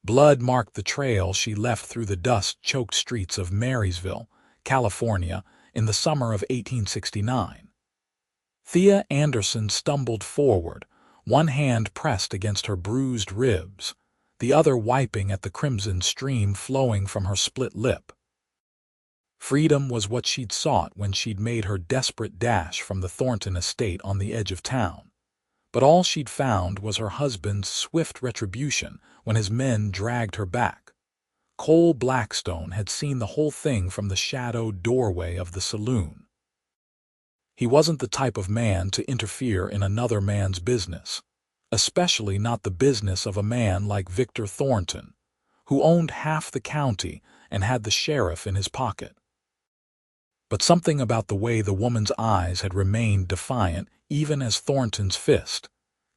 Blood marked the trail she left through the dust-choked streets of Marysville, California, in the summer of 1869. Thea Anderson stumbled forward, one hand pressed against her bruised ribs, the other wiping at the crimson stream flowing from her split lip. Freedom was what she'd sought when she'd made her desperate dash from the Thornton estate on the edge of town. But all she'd found was her husband's swift retribution when his men dragged her back. Cole Blackstone had seen the whole thing from the shadowed doorway of the saloon. He wasn't the type of man to interfere in another man's business, especially not the business of a man like Victor Thornton, who owned half the county and had the sheriff in his pocket. But something about the way the woman's eyes had remained defiant even as Thornton's fist,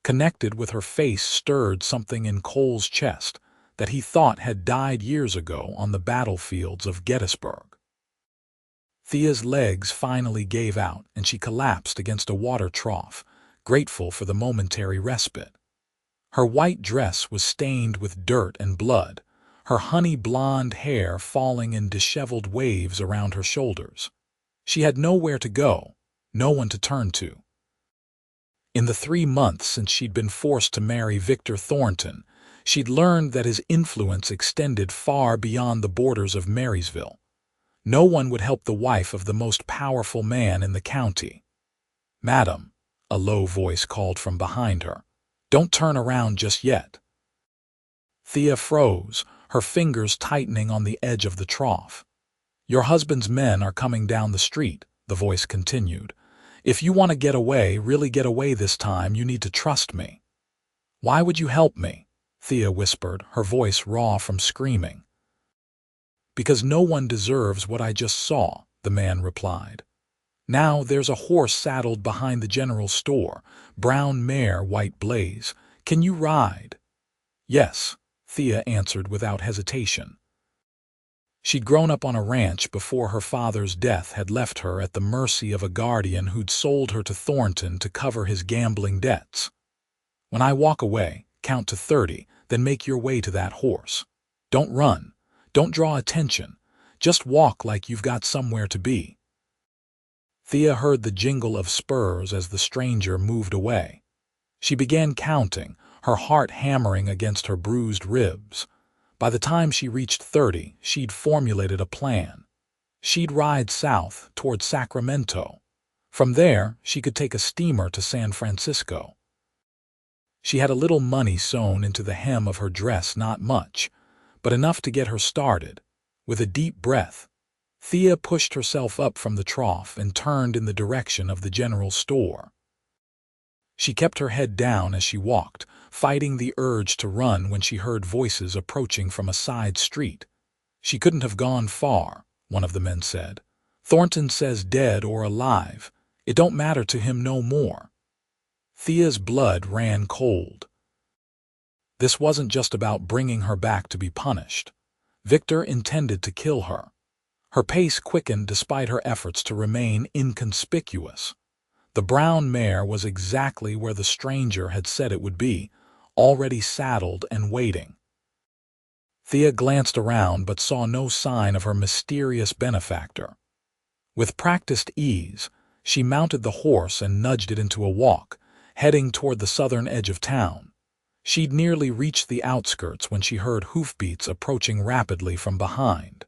connected with her face, stirred something in Cole's chest that he thought had died years ago on the battlefields of Gettysburg. Thea's legs finally gave out and she collapsed against a water trough, grateful for the momentary respite. Her white dress was stained with dirt and blood, her honey-blonde hair falling in disheveled waves around her shoulders. She had nowhere to go, no one to turn to. In the 3 months since she'd been forced to marry Victor Thornton, she'd learned that his influence extended far beyond the borders of Marysville. No one would help the wife of the most powerful man in the county. "Madam," a low voice called from behind her, "don't turn around just yet." Thea froze, her fingers tightening on the edge of the trough. "Your husband's men are coming down the street," the voice continued. "If you want to get away, really get away this time, you need to trust me." "Why would you help me?" Thea whispered, her voice raw from screaming. "Because no one deserves what I just saw," the man replied. "Now there's a horse saddled behind the general store, brown mare, white blaze. Can you ride?" "Yes," Thea answered without hesitation. She'd grown up on a ranch before her father's death had left her at the mercy of a guardian who'd sold her to Thornton to cover his gambling debts. "When I walk away, count to 30, then make your way to that horse. Don't run. Don't draw attention. Just walk like you've got somewhere to be." Thea heard the jingle of spurs as the stranger moved away. She began counting, her heart hammering against her bruised ribs. By the time she reached 30, she'd formulated a plan. She'd ride south toward Sacramento. From there, she could take a steamer to San Francisco. She had a little money sewn into the hem of her dress, not much, but enough to get her started. With a deep breath, Thea pushed herself up from the trough and turned in the direction of the general store. She kept her head down as she walked, fighting the urge to run when she heard voices approaching from a side street. "She couldn't have gone far," one of the men said. "Thornton says dead or alive. It don't matter to him no more." Thea's blood ran cold. This wasn't just about bringing her back to be punished. Victor intended to kill her. Her pace quickened despite her efforts to remain inconspicuous. The brown mare was exactly where the stranger had said it would be, already saddled and waiting. Thea glanced around but saw no sign of her mysterious benefactor. With practiced ease, she mounted the horse and nudged it into a walk, heading toward the southern edge of town. She'd nearly reached the outskirts when she heard hoofbeats approaching rapidly from behind.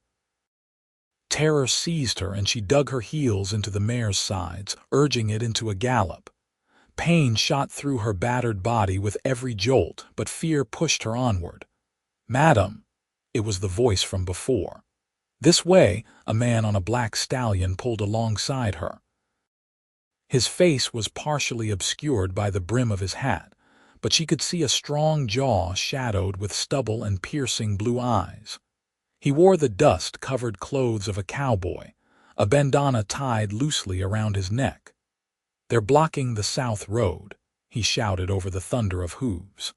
Terror seized her and she dug her heels into the mare's sides, urging it into a gallop. Pain shot through her battered body with every jolt, but fear pushed her onward. "Madam," it was the voice from before. "This way," a man on a black stallion pulled alongside her. His face was partially obscured by the brim of his hat, but she could see a strong jaw shadowed with stubble and piercing blue eyes. He wore the dust-covered clothes of a cowboy, a bandana tied loosely around his neck. "They're blocking the south road," he shouted over the thunder of hooves.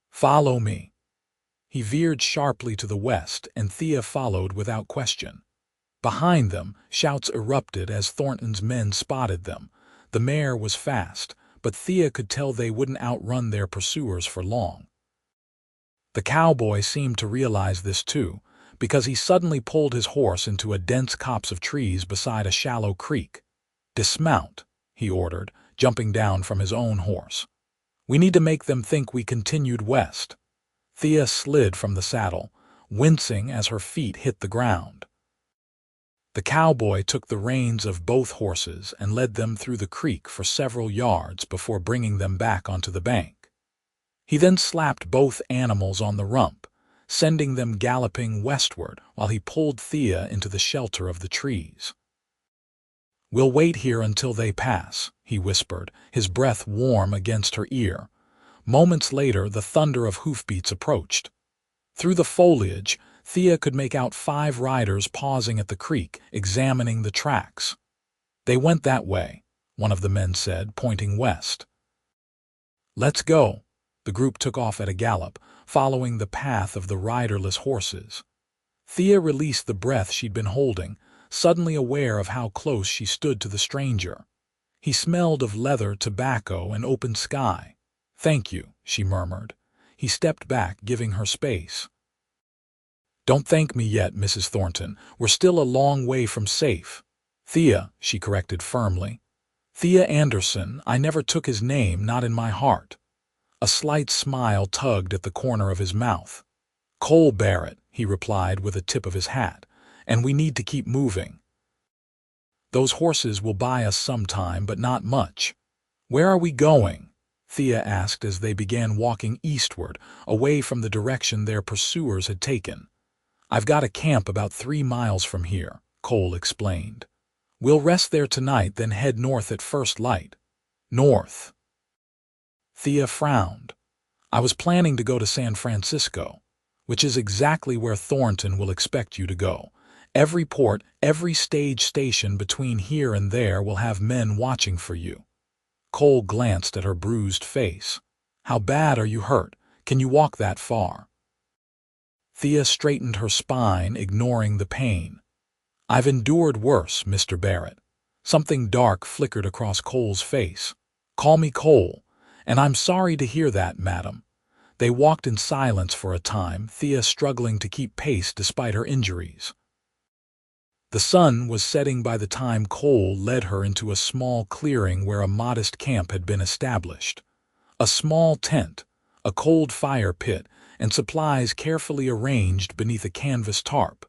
"Follow me." He veered sharply to the west, and Thea followed without question. Behind them, shouts erupted as Thornton's men spotted them. The mare was fast, but Thea could tell they wouldn't outrun their pursuers for long. The cowboy seemed to realize this too, because he suddenly pulled his horse into a dense copse of trees beside a shallow creek. "Dismount," he ordered, jumping down from his own horse. "We need to make them think we continued west." Thea slid from the saddle, wincing as her feet hit the ground. The cowboy took the reins of both horses and led them through the creek for several yards before bringing them back onto the bank. He then slapped both animals on the rump, sending them galloping westward while he pulled Thea into the shelter of the trees. "We'll wait here until they pass," he whispered, his breath warm against her ear. Moments later, the thunder of hoofbeats approached. Through the foliage, Thea could make out 5 riders pausing at the creek, examining the tracks. "They went that way," one of the men said, pointing west. "Let's go." The group took off at a gallop, following the path of the riderless horses. Thea released the breath she'd been holding, suddenly aware of how close she stood to the stranger. He smelled of leather, tobacco, and open sky. "Thank you," she murmured. He stepped back, giving her space. "Don't thank me yet, Mrs. Thornton. We're still a long way from safe." "Thea," she corrected firmly. "Thea Anderson. I never took his name, not in my heart." A slight smile tugged at the corner of his mouth. "Cole Barrett," he replied with a tip of his hat, "and we need to keep moving. Those horses will buy us some time, but not much." "Where are we going?" Thea asked as they began walking eastward, away from the direction their pursuers had taken. "I've got a camp about 3 miles from here," Cole explained. "We'll rest there tonight, then head north at first light." "North?" Thea frowned. "I was planning to go to San Francisco, which is exactly where Thornton will expect you to go. Every port, every stage station between here and there will have men watching for you." Cole glanced at her bruised face. "How bad are you hurt? Can you walk that far?" Thea straightened her spine, ignoring the pain. "I've endured worse, Mr. Barrett." Something dark flickered across Cole's face. "Call me Cole. And I'm sorry to hear that, madam." They walked in silence for a time, Thea struggling to keep pace despite her injuries. The sun was setting by the time Cole led her into a small clearing where a modest camp had been established. A small tent, a cold fire pit, and supplies carefully arranged beneath a canvas tarp.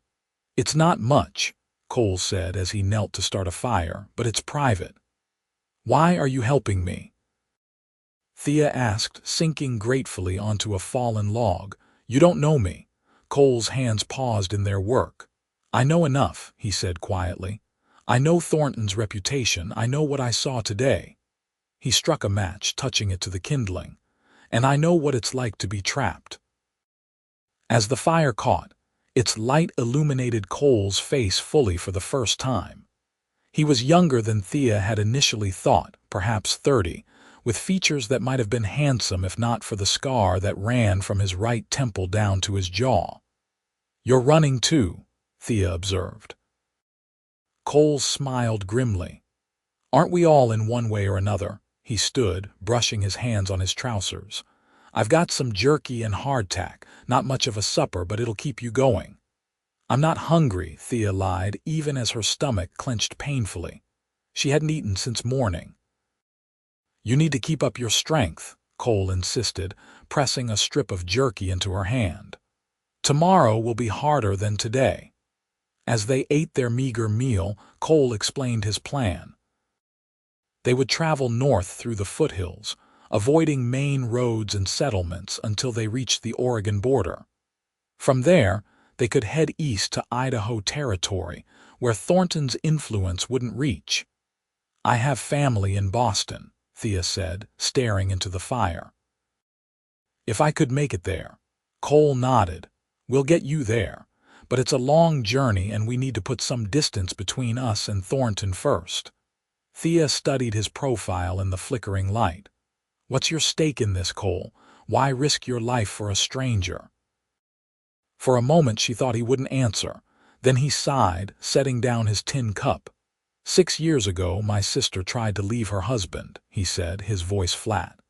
"It's not much," Cole said as he knelt to start a fire, "but it's private." "Why are you helping me?" Thea asked, sinking gratefully onto a fallen log. "You don't know me." Cole's hands paused in their work. "I know enough," he said quietly. "I know Thornton's reputation. I know what I saw today." He struck a match, touching it to the kindling. "And I know what it's like to be trapped." As the fire caught, its light illuminated Cole's face fully for the first time. He was younger than Thea had initially thought, perhaps 30, with features that might have been handsome if not for the scar that ran from his right temple down to his jaw. "You're running too," Thea observed. Cole smiled grimly. "Aren't we all in one way or another?" He stood, brushing his hands on his trousers. "I've got some jerky and hardtack, not much of a supper, but it'll keep you going." "I'm not hungry," Thea lied, even as her stomach clenched painfully. She hadn't eaten since morning. "You need to keep up your strength," Cole insisted, pressing a strip of jerky into her hand. "Tomorrow will be harder than today." As they ate their meager meal, Cole explained his plan. They would travel north through the foothills, avoiding main roads and settlements until they reached the Oregon border. From there, they could head east to Idaho Territory, where Thornton's influence wouldn't reach. "I have family in Boston," Thea said, staring into the fire. "If I could make it there." Cole nodded. "We'll get you there, but it's a long journey and we need to put some distance between us and Thornton first." Thea studied his profile in the flickering light. "What's your stake in this, Cole? Why risk your life for a stranger?" For a moment she thought he wouldn't answer. Then he sighed, setting down his tin cup. "6 years ago, my sister tried to leave her husband," he said, his voice flat.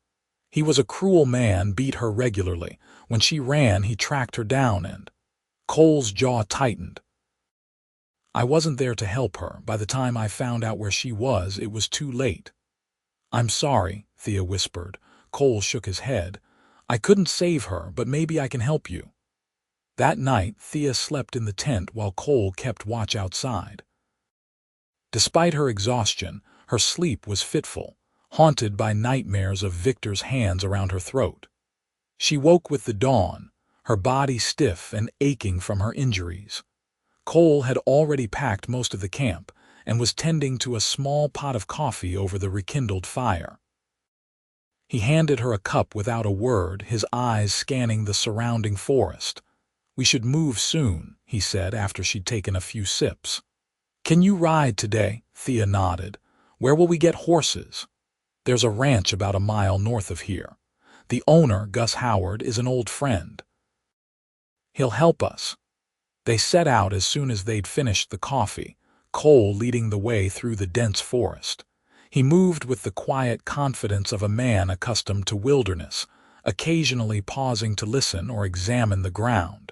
"He was a cruel man, beat her regularly, When she ran, he tracked her down and Cole's jaw tightened. I wasn't there to help her. By the time I found out where she was, it was too late. I'm sorry, Thea whispered. Cole shook his head. I couldn't save her, but maybe I can help you. That night, Thea slept in the tent while Cole kept watch outside. Despite her exhaustion, her sleep was fitful, haunted by nightmares of Victor's hands around her throat. She woke with the dawn, her body stiff and aching from her injuries. Cole had already packed most of the camp and was tending to a small pot of coffee over the rekindled fire. He handed her a cup without a word, his eyes scanning the surrounding forest. We should move soon, he said after she'd taken a few sips. Can you ride today? Thea nodded. Where will we get horses? There's a ranch about a mile north of here. The owner, Gus Howard, is an old friend. He'll help us. They set out as soon as they'd finished the coffee, Cole leading the way through the dense forest. He moved with the quiet confidence of a man accustomed to wilderness, occasionally pausing to listen or examine the ground.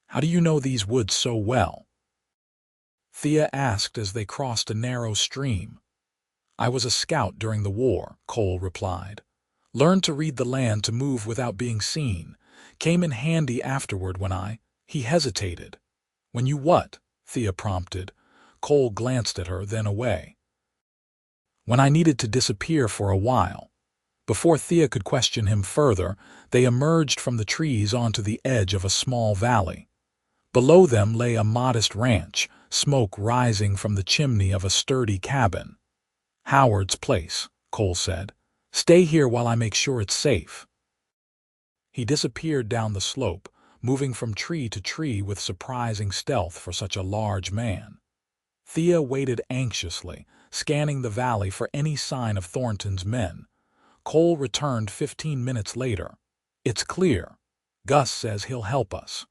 How do you know these woods so well? Thea asked as they crossed a narrow stream. I was a scout during the war, Cole replied. Learned to read the land to move without being seen. Came in handy afterward when He hesitated. When you what? Thea prompted. Cole glanced at her, then away. When I needed to disappear for a while. Before Thea could question him further, they emerged from the trees onto the edge of a small valley. Below them lay a modest ranch, smoke rising from the chimney of a sturdy cabin. Howard's place, Cole said. Stay here while I make sure it's safe. He disappeared down the slope, moving from tree to tree with surprising stealth for such a large man. Thea waited anxiously, scanning the valley for any sign of Thornton's men. Cole returned 15 minutes later. It's clear. Gus says he'll help us.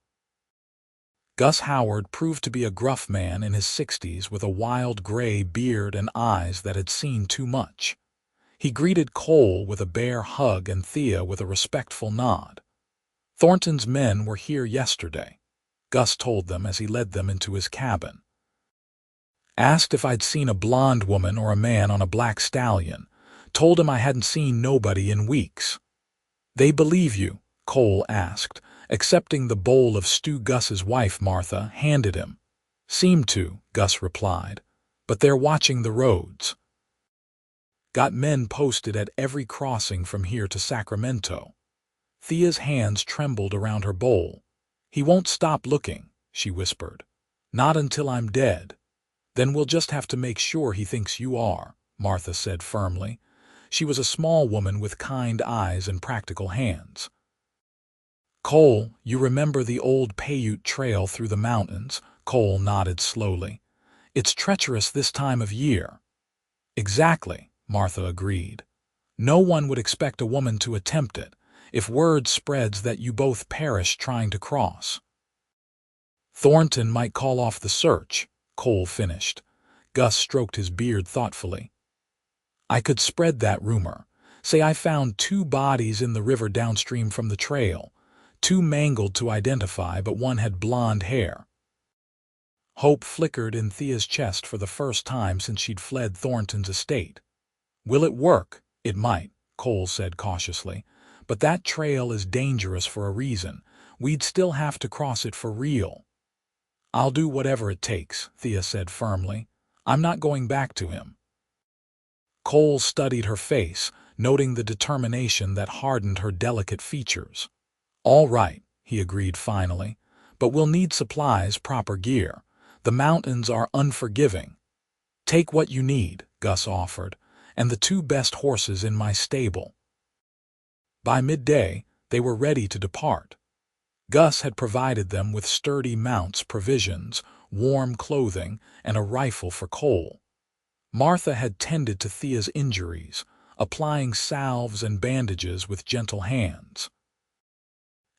Gus Howard proved to be a gruff man in his 60s with a wild gray beard and eyes that had seen too much. He greeted Cole with a bear hug and Thea with a respectful nod. Thornton's men were here yesterday, Gus told them as he led them into his cabin. Asked if I'd seen a blonde woman or a man on a black stallion. Told him I hadn't seen nobody in weeks. They believe you? Cole asked, accepting the bowl of stew Gus's wife, Martha, handed him. Seem to, Gus replied, but they're watching the roads. Got men posted at every crossing from here to Sacramento. Thea's hands trembled around her bowl. He won't stop looking, she whispered. Not until I'm dead. Then we'll just have to make sure he thinks you are, Martha said firmly. She was a small woman with kind eyes and practical hands. Cole, you remember the old Paiute trail through the mountains? Cole nodded slowly. It's treacherous this time of year. Exactly, Martha agreed. No one would expect a woman to attempt it, if word spreads that you both perish trying to cross. Thornton might call off the search, Cole finished. Gus stroked his beard thoughtfully. I could spread that rumor. Say I found 2 bodies in the river downstream from the trail. 2 mangled to identify, but one had blonde hair. Hope flickered in Thea's chest for the first time since she'd fled Thornton's estate. Will it work? It might, Cole said cautiously. But that trail is dangerous for a reason. We'd still have to cross it for real. I'll do whatever it takes, Thea said firmly. I'm not going back to him. Cole studied her face, noting the determination that hardened her delicate features. All right, he agreed finally, but we'll need supplies, proper gear. The mountains are unforgiving. Take what you need, Gus offered, and the 2 best horses in my stable. By midday, they were ready to depart. Gus had provided them with sturdy mounts, provisions, warm clothing, and a rifle for Cole. Martha had tended to Thea's injuries, applying salves and bandages with gentle hands.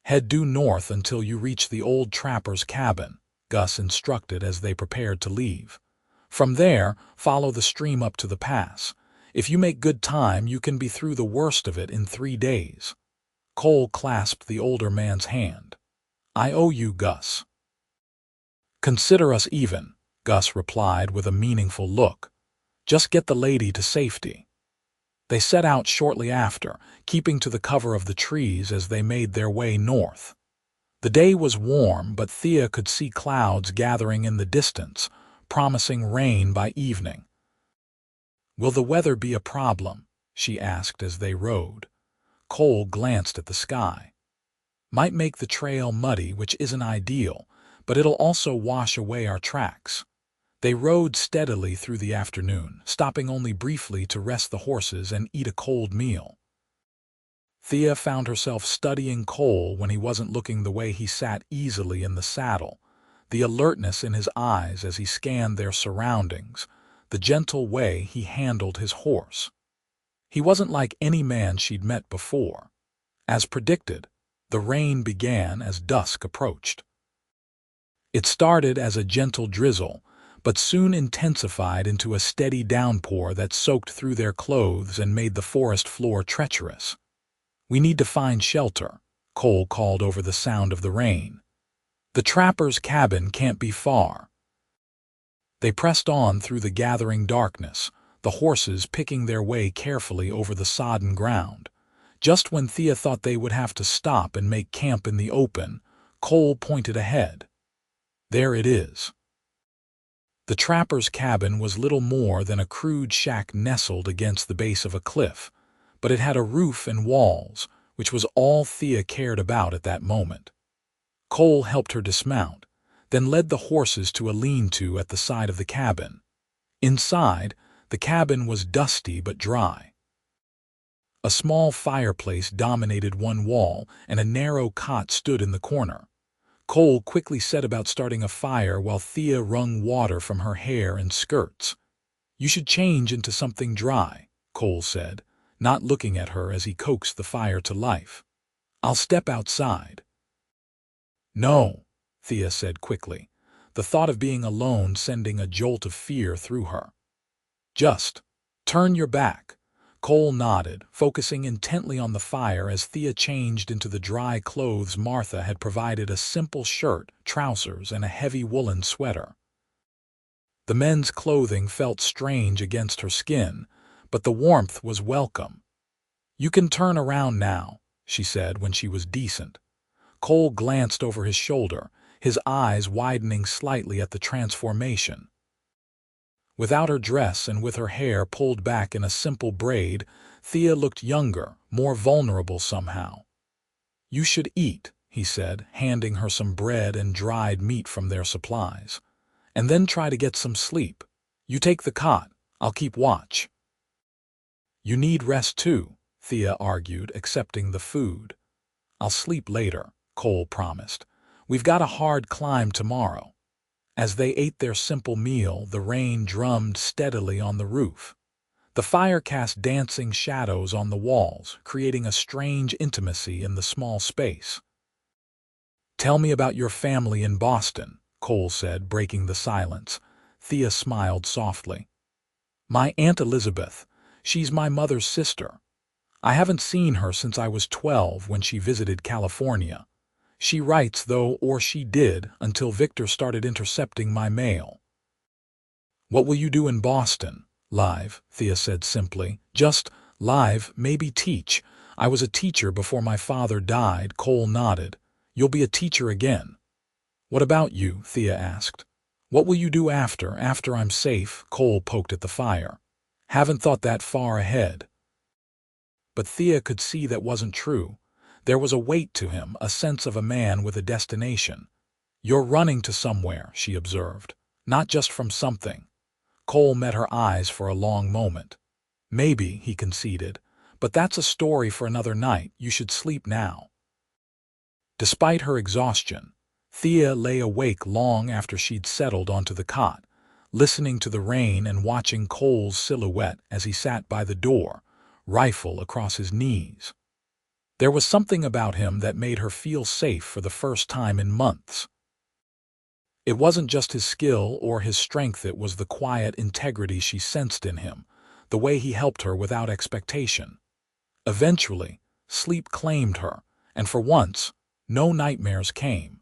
Head due north until you reach the old trapper's cabin, Gus instructed as they prepared to leave. From there, follow the stream up to the pass. If you make good time, you can be through the worst of it in 3 days. Cole clasped the older man's hand. "I owe you, Gus." "Consider us even," Gus replied with a meaningful look. "Just get the lady to safety." They set out shortly after, keeping to the cover of the trees as they made their way north. The day was warm, but Thea could see clouds gathering in the distance, promising rain by evening. "Will the weather be a problem?" she asked as they rode. Cole glanced at the sky. "Might make the trail muddy, which isn't ideal, but it'll also wash away our tracks." They rode steadily through the afternoon, stopping only briefly to rest the horses and eat a cold meal. Thea found herself studying Cole when he wasn't looking the way he sat easily in the saddle, the alertness in his eyes as he scanned their surroundings, the gentle way he handled his horse. He wasn't like any man she'd met before. As predicted, the rain began as dusk approached. It started as a gentle drizzle, but soon intensified into a steady downpour that soaked through their clothes and made the forest floor treacherous. "We need to find shelter," Cole called over the sound of the rain. "The trapper's cabin can't be far." They pressed on through the gathering darkness, the horses picking their way carefully over the sodden ground. Just when Thea thought they would have to stop and make camp in the open, Cole pointed ahead. "There it is." The trapper's cabin was little more than a crude shack nestled against the base of a cliff, but it had a roof and walls, which was all Thea cared about at that moment. Cole helped her dismount, then led the horses to a lean-to at the side of the cabin. Inside, the cabin was dusty but dry. A small fireplace dominated one wall, and a narrow cot stood in the corner. Cole quickly set about starting a fire while Thea wrung water from her hair and skirts. "You should change into something dry," Cole said, not looking at her as he coaxed the fire to life. "I'll step outside." "No," Thea said quickly, the thought of being alone sending a jolt of fear through her. "Just turn your back." Cole nodded, focusing intently on the fire as Thea changed into the dry clothes Martha had provided: a simple shirt, trousers, and a heavy woolen sweater. The men's clothing felt strange against her skin, but the warmth was welcome. "You can turn around now," she said when she was decent. Cole glanced over his shoulder, his eyes widening slightly at the transformation. Without her dress and with her hair pulled back in a simple braid, Thea looked younger, more vulnerable somehow. "You should eat," he said, handing her some bread and dried meat from their supplies. "And then try to get some sleep. You take the cot, I'll keep watch." "You need rest too," Thea argued, accepting the food. "I'll sleep later," Cole promised. "We've got a hard climb tomorrow." As they ate their simple meal, the rain drummed steadily on the roof. The fire cast dancing shadows on the walls, creating a strange intimacy in the small space. "Tell me about your family in Boston," Cole said, breaking the silence. Thea smiled softly. "My Aunt Elizabeth. She's my mother's sister. I haven't seen her since I was 12 when she visited California. She writes, though, or she did, until Victor started intercepting my mail." "What will you do in Boston?" "Live," Thea said simply. "Just live, maybe teach. I was a teacher before my father died." Cole nodded. "You'll be a teacher again." "What about you?" Thea asked. "What will you do after I'm safe?" Cole poked at the fire. "Haven't thought that far ahead." But Thea could see that wasn't true. There was a weight to him, a sense of a man with a destination. "You're running to somewhere," she observed. "Not just from something." Cole met her eyes for a long moment. "Maybe," he conceded, "but that's a story for another night. You should sleep now." Despite her exhaustion, Thea lay awake long after she'd settled onto the cot, listening to the rain and watching Cole's silhouette as he sat by the door, rifle across his knees. There was something about him that made her feel safe for the first time in months. It wasn't just his skill or his strength, it was the quiet integrity she sensed in him, the way he helped her without expectation. Eventually, Sleep claimed her, and for once, no nightmares came.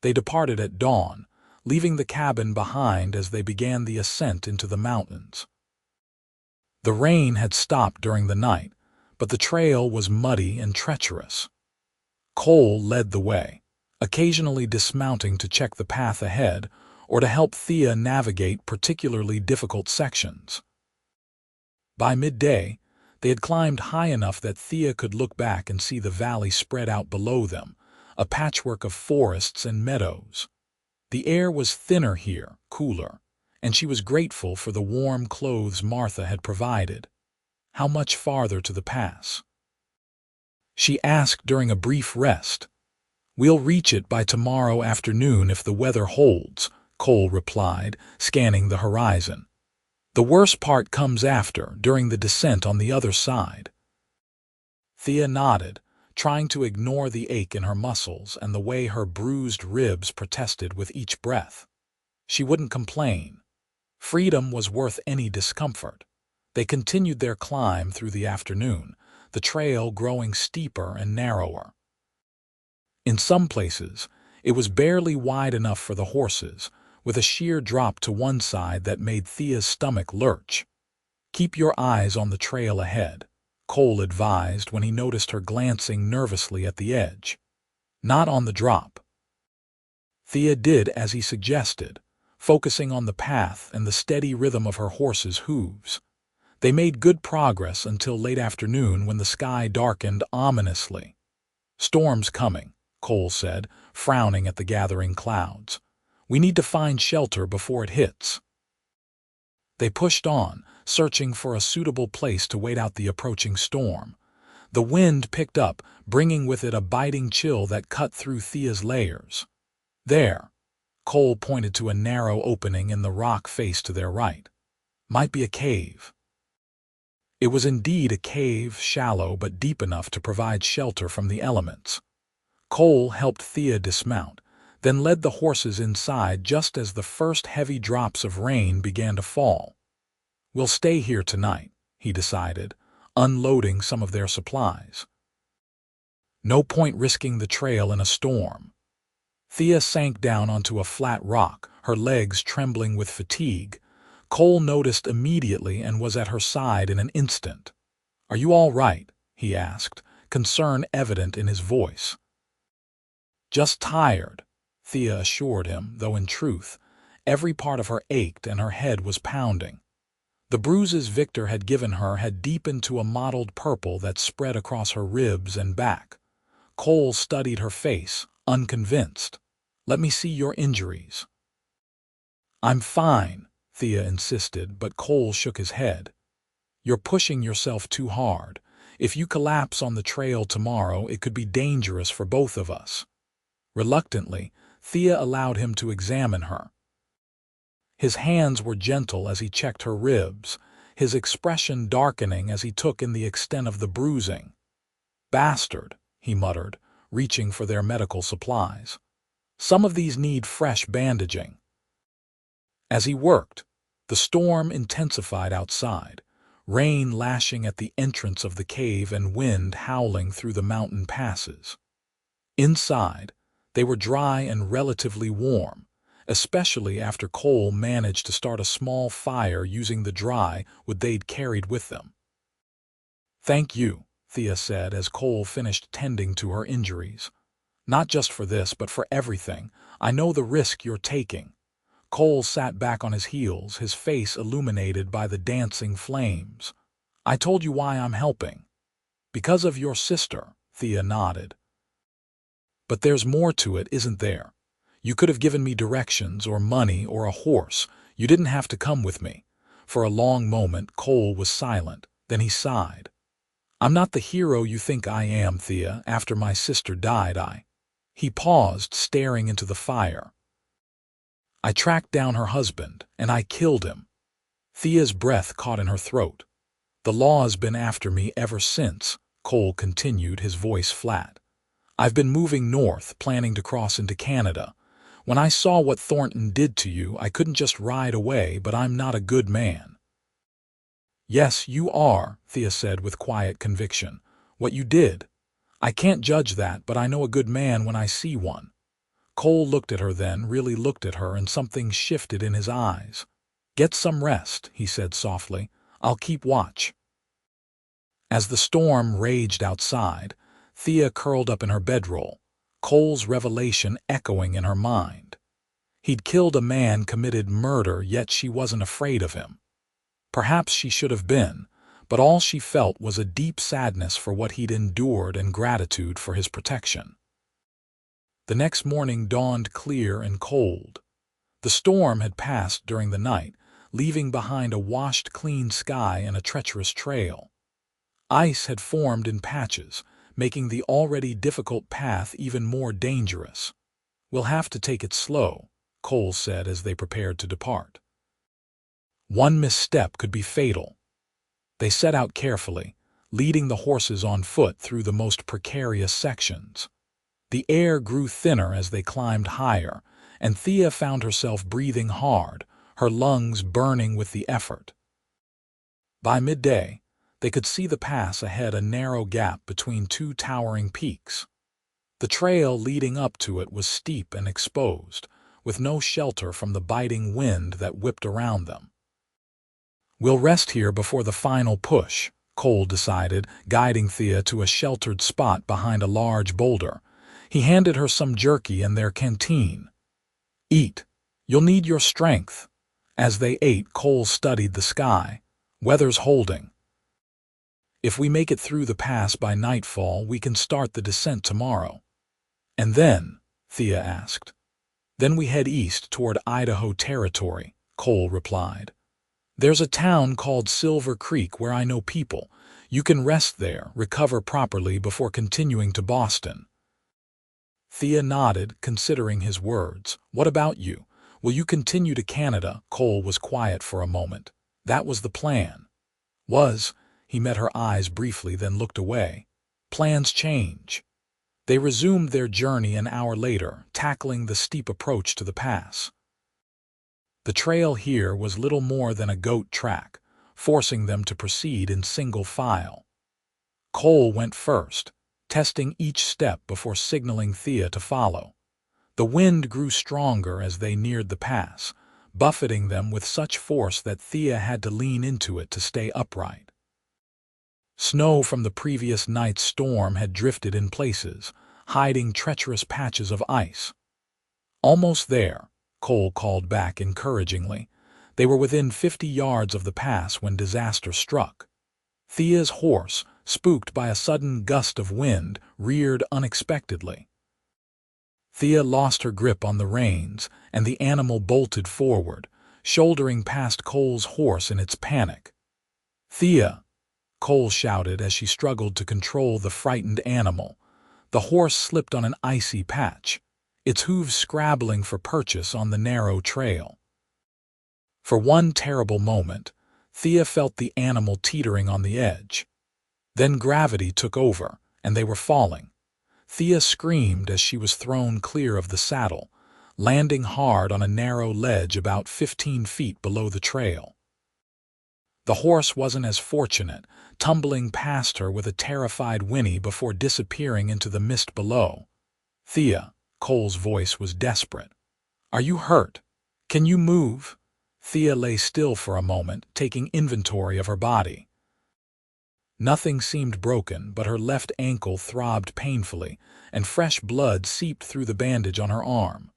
They departed at dawn, leaving the cabin behind as they began the ascent into the mountains. The rain had stopped during the night, but the trail was muddy and treacherous. Cole led the way, occasionally dismounting to check the path ahead or to help Thea navigate particularly difficult sections. By midday, they had climbed high enough that Thea could look back and see the valley spread out below them, a patchwork of forests and meadows. The air was thinner here, cooler, and she was grateful for the warm clothes Martha had provided. How much farther to the pass? She asked during a brief rest. "We'll reach it by tomorrow afternoon if the weather holds," Cole replied, scanning the horizon. "The worst part comes after, during the descent on the other side." Thea nodded, trying to ignore the ache in her muscles and the way her bruised ribs protested with each breath. She wouldn't complain. Freedom was worth any discomfort. They continued their climb through the afternoon, the trail growing steeper and narrower. In some places, it was barely wide enough for the horses, with a sheer drop to one side that made Thea's stomach lurch. "Keep your eyes on the trail ahead," Cole advised when he noticed her glancing nervously at the edge. "Not on the drop." Thea did as he suggested, focusing on the path and the steady rhythm of her horse's hooves. They made good progress until late afternoon when the sky darkened ominously. "Storm's coming," Cole said, frowning at the gathering clouds. "We need to find shelter before it hits." They pushed on, searching for a suitable place to wait out the approaching storm. The wind picked up, bringing with it a biting chill that cut through Thea's layers. "There," Cole pointed to a narrow opening in the rock face to their right. "Might be a cave." It was indeed a cave, shallow but deep enough to provide shelter from the elements. Cole helped Thea dismount, then led the horses inside just as the first heavy drops of rain began to fall. "We'll stay here tonight," he decided, unloading some of their supplies. No point risking the trail in a storm. Thea sank down onto a flat rock, her legs trembling with fatigue. Cole noticed immediately and was at her side in an instant. "Are you all right?" he asked, concern evident in his voice. "Just tired," Thea assured him, though in truth, every part of her ached and her head was pounding. The bruises Victor had given her had deepened to a mottled purple that spread across her ribs and back. Cole studied her face, unconvinced. "Let me see your injuries." "I'm fine," Thea insisted, but Cole shook his head. "You're pushing yourself too hard. If you collapse on the trail tomorrow, it could be dangerous for both of us." Reluctantly, Thea allowed him to examine her. His hands were gentle as he checked her ribs, his expression darkening as he took in the extent of the bruising. "Bastard," he muttered, reaching for their medical supplies. "Some of these need fresh bandaging." As he worked, the storm intensified outside, rain lashing at the entrance of the cave and wind howling through the mountain passes. Inside, they were dry and relatively warm, especially after Cole managed to start a small fire using the dry wood they'd carried with them. "Thank you," Thea said as Cole finished tending to her injuries. "Not just for this, but for everything. I know the risk you're taking." Cole sat back on his heels, his face illuminated by the dancing flames. "I told you why I'm helping." "Because of your sister," Thea nodded. "But there's more to it, isn't there? You could have given me directions or money or a horse. You didn't have to come with me." For a long moment, Cole was silent. Then he sighed. "I'm not the hero you think I am, Thea. After my sister died, He paused, staring into the fire. "I tracked down her husband, and I killed him." Thea's breath caught in her throat. "The law has been after me ever since," Cole continued, his voice flat. "I've been moving north, planning to cross into Canada. When I saw what Thornton did to you, I couldn't just ride away, but I'm not a good man." "Yes, you are," Thea said with quiet conviction. "What you did, I can't judge that, but I know a good man when I see one. Cole looked at her then, really looked at her, and something shifted in his eyes. Get some rest, he said softly. I'll keep watch. As the storm raged outside, Thea curled up in her bedroll, Cole's revelation echoing in her mind. He'd killed a man, committed murder, yet she wasn't afraid of him. Perhaps she should have been, but all she felt was a deep sadness for what he'd endured and gratitude for his protection. The next morning dawned clear and cold. The storm had passed during the night, leaving behind a washed clean sky and a treacherous trail. Ice had formed in patches, making the already difficult path even more dangerous. We'll have to take it slow, Cole said as they prepared to depart. One misstep could be fatal. They set out carefully, leading the horses on foot through the most precarious sections. The air grew thinner as they climbed higher, and Thea found herself breathing hard, her lungs burning with the effort. By midday, they could see the pass ahead, a narrow gap between two towering peaks. The trail leading up to it was steep and exposed, with no shelter from the biting wind that whipped around them. We'll rest here before the final push, Cole decided, guiding Thea to a sheltered spot behind a large boulder. He handed her some jerky and their canteen. Eat. You'll need your strength. As they ate, Cole studied the sky. Weather's holding. If we make it through the pass by nightfall, we can start the descent tomorrow. And then? Thea asked. Then we head east toward Idaho Territory, Cole replied. There's a town called Silver Creek where I know people. You can rest there, recover properly before continuing to Boston. Thea nodded, considering his words. What about you? Will you continue to Canada? Cole was quiet for a moment. That was the plan. He met her eyes briefly, then looked away. Plans change. They resumed their journey an hour later, tackling the steep approach to the pass. The trail here was little more than a goat track, forcing them to proceed in single file. Cole went first, testing each step before signaling Thea to follow. The wind grew stronger as they neared the pass, buffeting them with such force that Thea had to lean into it to stay upright. Snow from the previous night's storm had drifted in places, hiding treacherous patches of ice. Almost there, Cole called back encouragingly. They were within 50 yards of the pass when disaster struck. Thea's horse, spooked by a sudden gust of wind, reared unexpectedly. Thea lost her grip on the reins, and the animal bolted forward, shouldering past Cole's horse in its panic. "Thea!" Cole shouted as she struggled to control the frightened animal. The horse slipped on an icy patch, its hooves scrabbling for purchase on the narrow trail. For one terrible moment, Thea felt the animal teetering on the edge. Then gravity took over, and they were falling. Thea screamed as she was thrown clear of the saddle, landing hard on a narrow ledge about 15 feet below the trail. The horse wasn't as fortunate, tumbling past her with a terrified whinny before disappearing into the mist below. "Thea," Cole's voice was desperate. "Are you hurt? Can you move?" Thea lay still for a moment, taking inventory of her body. Nothing seemed broken, but her left ankle throbbed painfully, and fresh blood seeped through the bandage on her arm.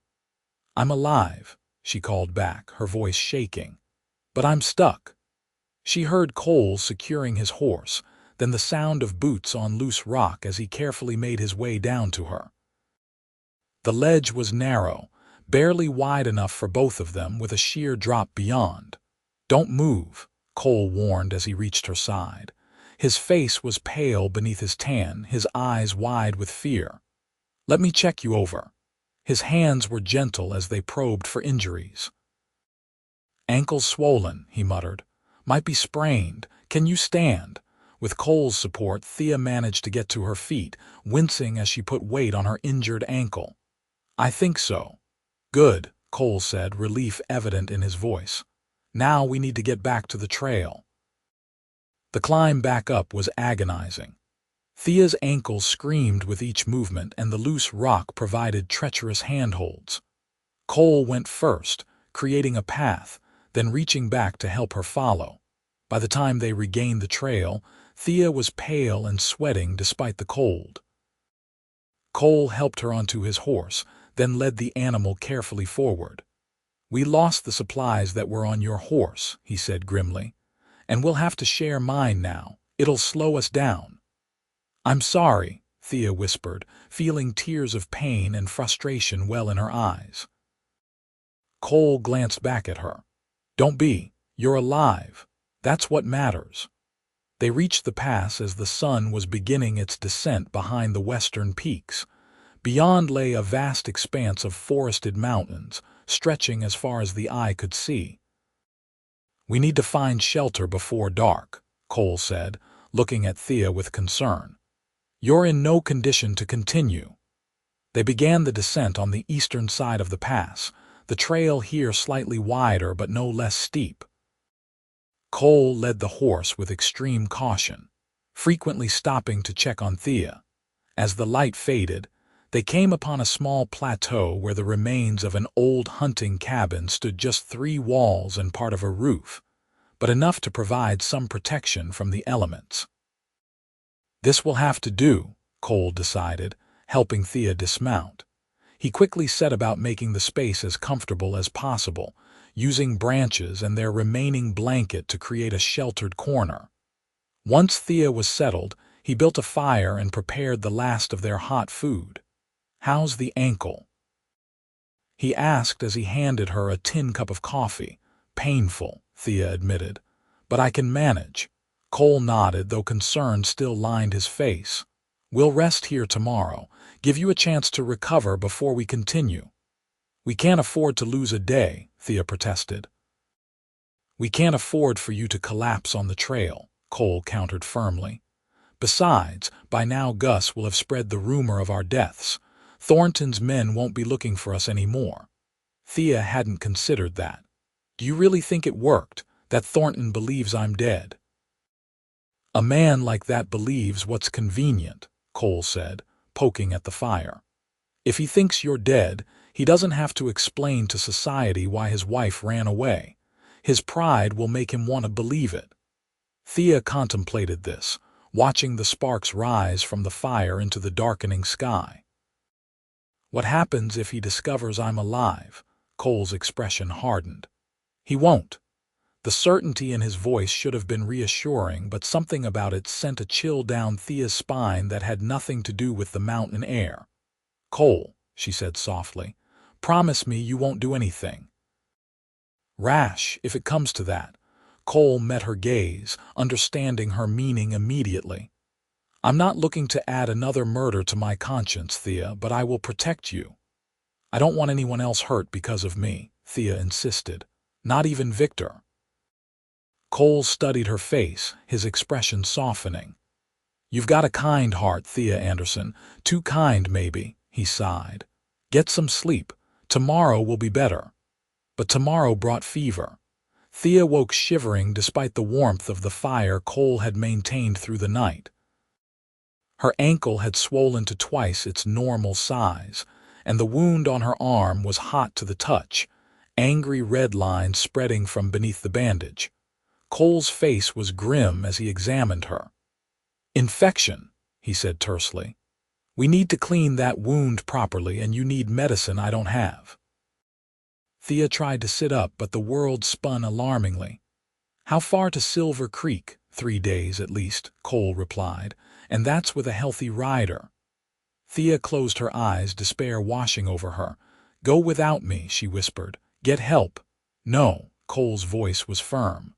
"I'm alive," she called back, her voice shaking. "But I'm stuck." She heard Cole securing his horse, then the sound of boots on loose rock as he carefully made his way down to her. The ledge was narrow, barely wide enough for both of them, with a sheer drop beyond. "Don't move," Cole warned as he reached her side. His face was pale beneath his tan, his eyes wide with fear. "Let me check you over." His hands were gentle as they probed for injuries. "Ankles swollen," he muttered. "Might be sprained. Can you stand?" With Cole's support, Thea managed to get to her feet, wincing as she put weight on her injured ankle. "I think so." "Good," Cole said, relief evident in his voice. "Now we need to get back to the trail." The climb back up was agonizing. Thea's ankles screamed with each movement, and the loose rock provided treacherous handholds. Cole went first, creating a path, then reaching back to help her follow. By the time they regained the trail, Thea was pale and sweating despite the cold. Cole helped her onto his horse, then led the animal carefully forward. "We lost the supplies that were on your horse," he said grimly, "and we'll have to share mine now. It'll slow us down." "I'm sorry," Thea whispered, feeling tears of pain and frustration well in her eyes. Cole glanced back at her. "Don't be. You're alive. That's what matters." They reached the pass as the sun was beginning its descent behind the western peaks. Beyond lay a vast expanse of forested mountains, stretching as far as the eye could see. "We need to find shelter before dark," Cole said, looking at Thea with concern. "You're in no condition to continue." They began the descent on the eastern side of the pass, the trail here slightly wider but no less steep. Cole led the horse with extreme caution, frequently stopping to check on Thea. As the light faded, they came upon a small plateau where the remains of an old hunting cabin stood, just 3 walls and part of a roof, but enough to provide some protection from the elements. "This will have to do," Cole decided, helping Thea dismount. He quickly set about making the space as comfortable as possible, using branches and their remaining blanket to create a sheltered corner. Once Thea was settled, he built a fire and prepared the last of their hot food. "How's the ankle?" he asked as he handed her a tin cup of coffee. "Painful," Thea admitted, "but I can manage." Cole nodded, though concern still lined his face. "We'll rest here tomorrow, give you a chance to recover before we continue." "We can't afford to lose a day," Thea protested. "We can't afford for you to collapse on the trail," Cole countered firmly. "Besides, by now Gus will have spread the rumor of our deaths. Thornton's men won't be looking for us anymore." Thea hadn't considered that. "Do you really think it worked, that Thornton believes I'm dead?" "A man like that believes what's convenient," Cole said, poking at the fire. "If he thinks you're dead, he doesn't have to explain to society why his wife ran away. His pride will make him want to believe it." Thea contemplated this, watching the sparks rise from the fire into the darkening sky. "What happens if he discovers I'm alive?" Cole's expression hardened. "He won't." The certainty in his voice should have been reassuring, but something about it sent a chill down Thea's spine that had nothing to do with the mountain air. "Cole," she said softly, "promise me you won't do anything rash if it comes to that." Cole met her gaze, understanding her meaning immediately. "I'm not looking to add another murder to my conscience, Thea, but I will protect you." "I don't want anyone else hurt because of me," Thea insisted. "Not even Victor." Cole studied her face, his expression softening. "You've got a kind heart, Thea Anderson. Too kind, maybe," he sighed. "Get some sleep. Tomorrow will be better." But tomorrow brought fever. Thea woke shivering despite the warmth of the fire Cole had maintained through the night. Her ankle had swollen to twice its normal size, and the wound on her arm was hot to the touch, angry red lines spreading from beneath the bandage. Cole's face was grim as he examined her. "Infection," he said tersely. "We need to clean that wound properly, and you need medicine I don't have." Thea tried to sit up, but the world spun alarmingly. "How far to Silver Creek?" "3 days at least," Cole replied, "and that's with a healthy rider." Thea closed her eyes, despair washing over her. "Go without me," she whispered. "Get help." "No," Cole's voice was firm.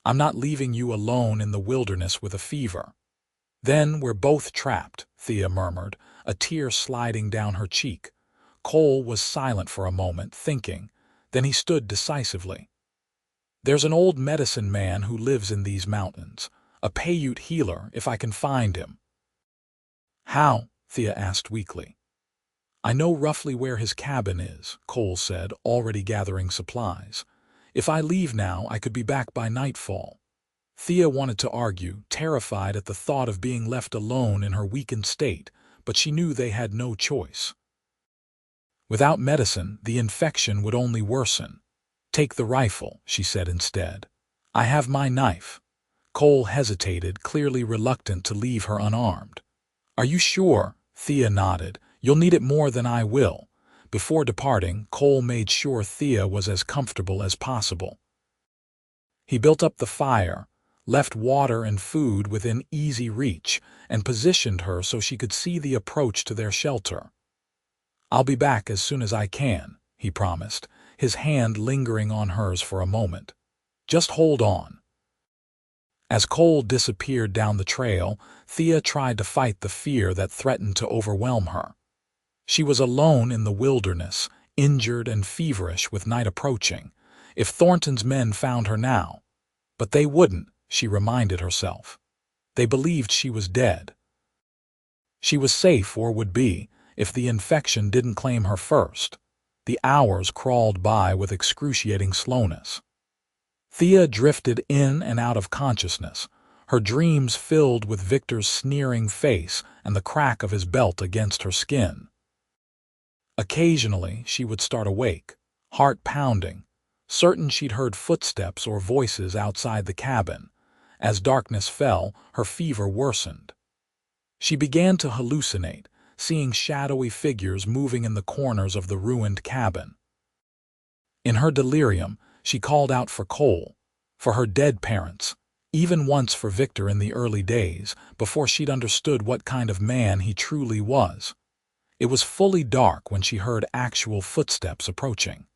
"I'm not leaving you alone in the wilderness with a fever." "Then we're both trapped," Thea murmured, a tear sliding down her cheek. Cole was silent for a moment, thinking. Then he stood decisively. "There's an old medicine man who lives in these mountains, a Paiute healer, if I can find him." "How?" Thea asked weakly. "I know roughly where his cabin is," Cole said, already gathering supplies. "If I leave now, I could be back by nightfall." Thea wanted to argue, terrified at the thought of being left alone in her weakened state, but she knew they had no choice. Without medicine, the infection would only worsen. "Take the rifle," she said instead. "I have my knife." Cole hesitated, clearly reluctant to leave her unarmed. "Are you sure?" Thea nodded. "You'll need it more than I will." Before departing, Cole made sure Thea was as comfortable as possible. He built up the fire, left water and food within easy reach, and positioned her so she could see the approach to their shelter. "I'll be back as soon as I can," he promised, his hand lingering on hers for a moment. "Just hold on." As Cole disappeared down the trail, Thea tried to fight the fear that threatened to overwhelm her. She was alone in the wilderness, injured and feverish with night approaching. If Thornton's men found her now, but they wouldn't, she reminded herself. They believed she was dead. She was safe, or would be, if the infection didn't claim her first. The hours crawled by with excruciating slowness. Thea drifted in and out of consciousness, her dreams filled with Victor's sneering face and the crack of his belt against her skin. Occasionally, she would start awake, heart pounding, certain she'd heard footsteps or voices outside the cabin. As darkness fell, her fever worsened. She began to hallucinate, seeing shadowy figures moving in the corners of the ruined cabin. In her delirium, she called out for Cole, for her dead parents, even once for Victor in the early days, before she'd understood what kind of man he truly was. It was fully dark when she heard actual footsteps approaching.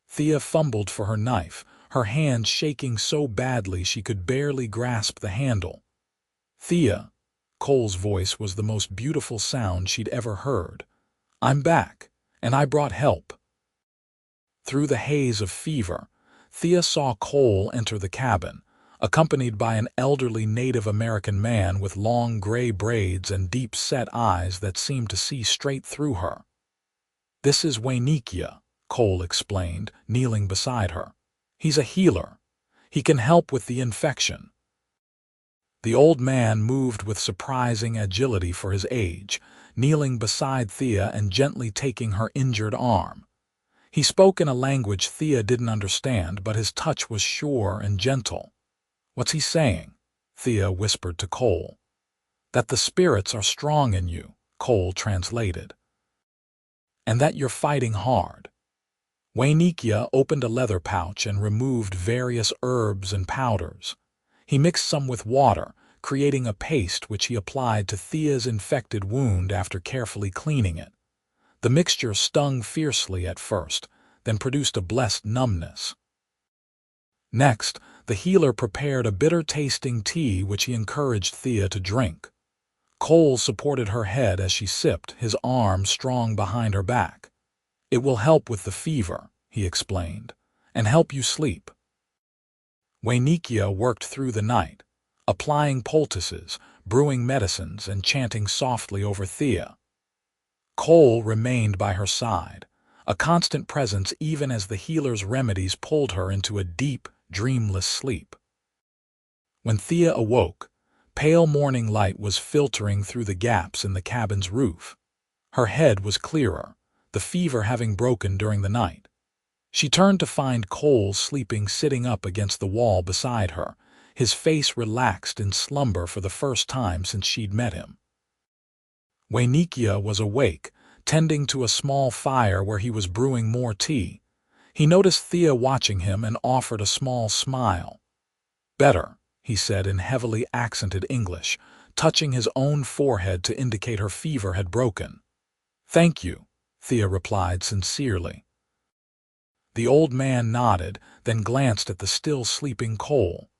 Thea fumbled for her knife, her hand shaking so badly she could barely grasp the handle. "Thea," Cole's voice was the most beautiful sound she'd ever heard. "I'm back, and I brought help." Through the haze of fever, Thea saw Cole enter the cabin, accompanied by an elderly Native American man with long gray braids and deep-set eyes that seemed to see straight through her. "This is Waynekia," Cole explained, kneeling beside her. "He's a healer. He can help with the infection." The old man moved with surprising agility for his age, kneeling beside Thea and gently taking her injured arm. He spoke in a language Thea didn't understand, but his touch was sure and gentle. "What's he saying?" Thea whispered to Cole. "That the spirits are strong in you," Cole translated. "And that you're fighting hard." Waynekia opened a leather pouch and removed various herbs and powders. He mixed some with water, creating a paste which he applied to Thea's infected wound after carefully cleaning it. The mixture stung fiercely at first, then produced a blessed numbness. Next, the healer prepared a bitter-tasting tea which he encouraged Thea to drink. Cole supported her head as she sipped, his arm strong behind her back. "It will help with the fever," he explained, "and help you sleep." Waynekia worked through the night, applying poultices, brewing medicines, and chanting softly over Thea. Cole remained by her side, a constant presence even as the healer's remedies pulled her into a deep, dreamless sleep. When Thea awoke, pale morning light was filtering through the gaps in the cabin's roof. Her head was clearer, the fever having broken during the night. She turned to find Cole sleeping sitting up against the wall beside her, his face relaxed in slumber for the first time since she'd met him. Waynekia was awake, tending to a small fire where he was brewing more tea. He noticed Thea watching him and offered a small smile. "Better," he said in heavily accented English, touching his own forehead to indicate her fever had broken. "Thank you," Thea replied sincerely. The old man nodded, then glanced at the still sleeping Cole.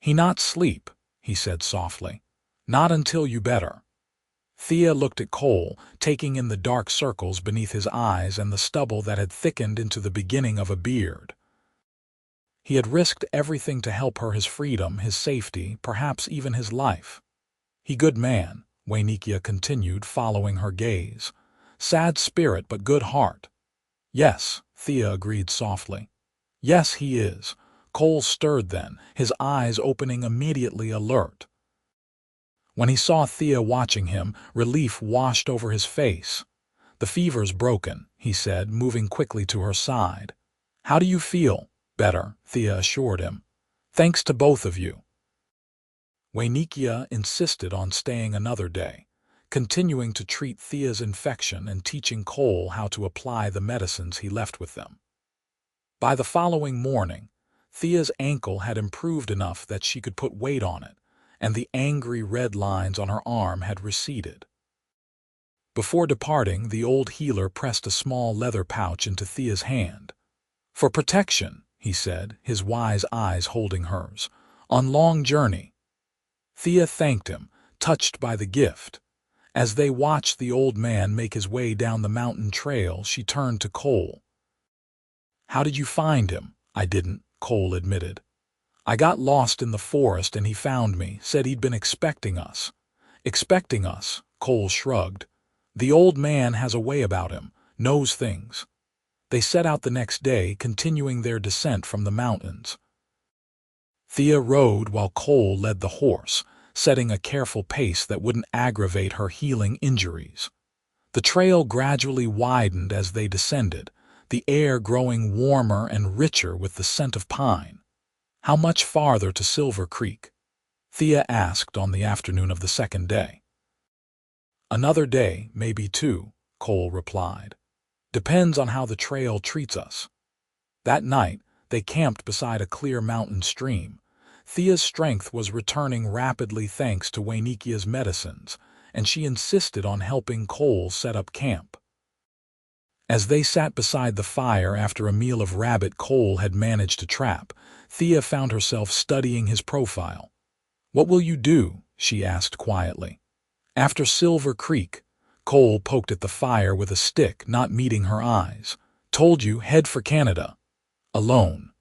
"He not sleep," he said softly. "Not until you better." Thea looked at Cole, taking in the dark circles beneath his eyes and the stubble that had thickened into the beginning of a beard. He had risked everything to help her, his freedom, his safety, perhaps even his life. "He good man," Waynekia continued, following her gaze. "Sad spirit but good heart." "Yes," Thea agreed softly. "Yes, he is." Cole stirred then, his eyes opening immediately alert. When he saw Thea watching him, relief washed over his face. "The fever's broken," he said, moving quickly to her side. "How do you feel?" "Better," Thea assured him. "Thanks to both of you." Waynikia insisted on staying another day, continuing to treat Thea's infection and teaching Cole how to apply the medicines he left with them. By the following morning, Thea's ankle had improved enough that she could put weight on it, and the angry red lines on her arm had receded. Before departing, the old healer pressed a small leather pouch into Thea's hand. "For protection," he said, his wise eyes holding hers, "on long journey." Thea thanked him, touched by the gift. As they watched the old man make his way down the mountain trail, she turned to Cole. "How did you find him?" "I didn't," Cole admitted. "I got lost in the forest and he found me, said he'd been expecting us." "Expecting us?" Cole shrugged. "The old man has a way about him, knows things." They set out the next day, continuing their descent from the mountains. Thea rode while Cole led the horse, setting a careful pace that wouldn't aggravate her healing injuries. The trail gradually widened as they descended, the air growing warmer and richer with the scent of pine. "How much farther to Silver Creek?" Thea asked on the afternoon of the second day. "Another day, maybe two," Cole replied. "Depends on how the trail treats us." That night, they camped beside a clear mountain stream. Thea's strength was returning rapidly thanks to Waynikia's medicines, and she insisted on helping Cole set up camp. As they sat beside the fire after a meal of rabbit Cole had managed to trap, Thea found herself studying his profile. "What will you do?" she asked quietly. "After Silver Creek." Cole poked at the fire with a stick, not meeting her eyes. "Told you, head for Canada." "Alone."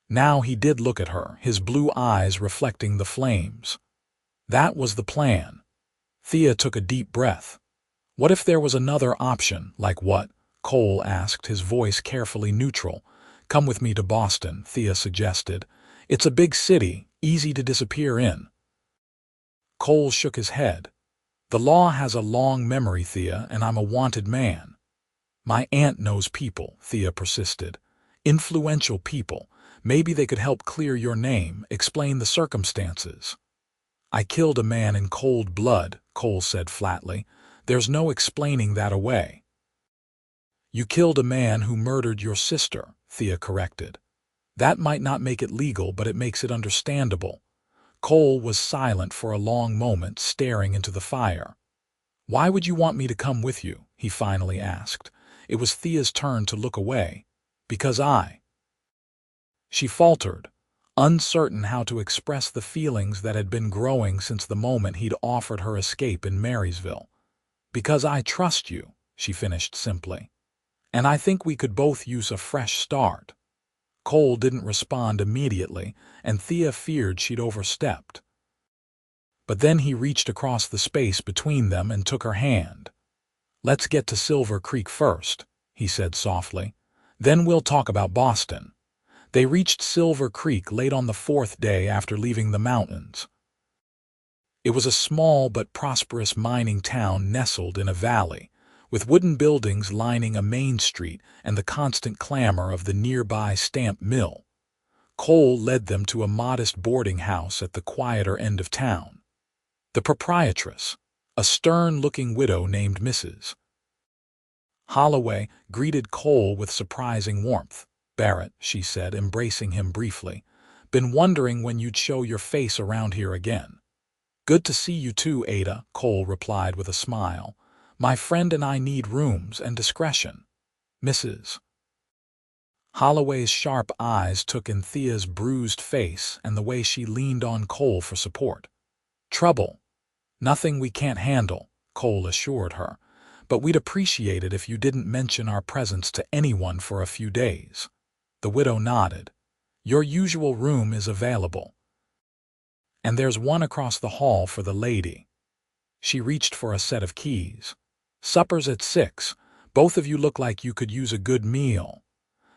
Now he did look at her, his blue eyes reflecting the flames. That was the plan. Thea took a deep breath. "What if there was another option?" "Like what?" Cole asked, his voice carefully neutral. "Come with me to Boston," Thea suggested. "It's a big city, easy to disappear in." Cole shook his head. "The law has a long memory, Thea, and I'm a wanted man." "My aunt knows people," Thea persisted. "Influential people. Maybe they could help clear your name, explain the circumstances." "I killed a man in cold blood," Cole said flatly. "There's no explaining that away." "You killed a man who murdered your sister," Thea corrected. "That might not make it legal, but it makes it understandable." Cole was silent for a long moment, staring into the fire. "Why would you want me to come with you?" he finally asked. It was Thea's turn to look away. "Because She faltered, uncertain how to express the feelings that had been growing since the moment he'd offered her escape in Marysville. "Because I trust you," she finished simply. "And I think we could both use a fresh start." Cole didn't respond immediately, and Thea feared she'd overstepped. But then he reached across the space between them and took her hand. "Let's get to Silver Creek first," he said softly. "Then we'll talk about Boston." They reached Silver Creek late on the fourth day after leaving the mountains. It was a small but prosperous mining town nestled in a valley, with wooden buildings lining a main street and the constant clamor of the nearby stamp mill. Cole led them to a modest boarding house at the quieter end of town. The proprietress, a stern-looking widow named Mrs. Holloway, greeted Cole with surprising warmth. "Barrett," she said, embracing him briefly. "Been wondering when you'd show your face around here again." "Good to see you too, Ada," Cole replied with a smile. "My friend and I need rooms and discretion." Mrs. Holloway's sharp eyes took in Thea's bruised face and the way she leaned on Cole for support. "Trouble? Nothing we can't handle," Cole assured her. "But we'd appreciate it if you didn't mention our presence to anyone for a few days." The widow nodded. "Your usual room is available. And there's one across the hall for the lady." She reached for a set of keys. "Supper's at 6. Both of you look like you could use a good meal."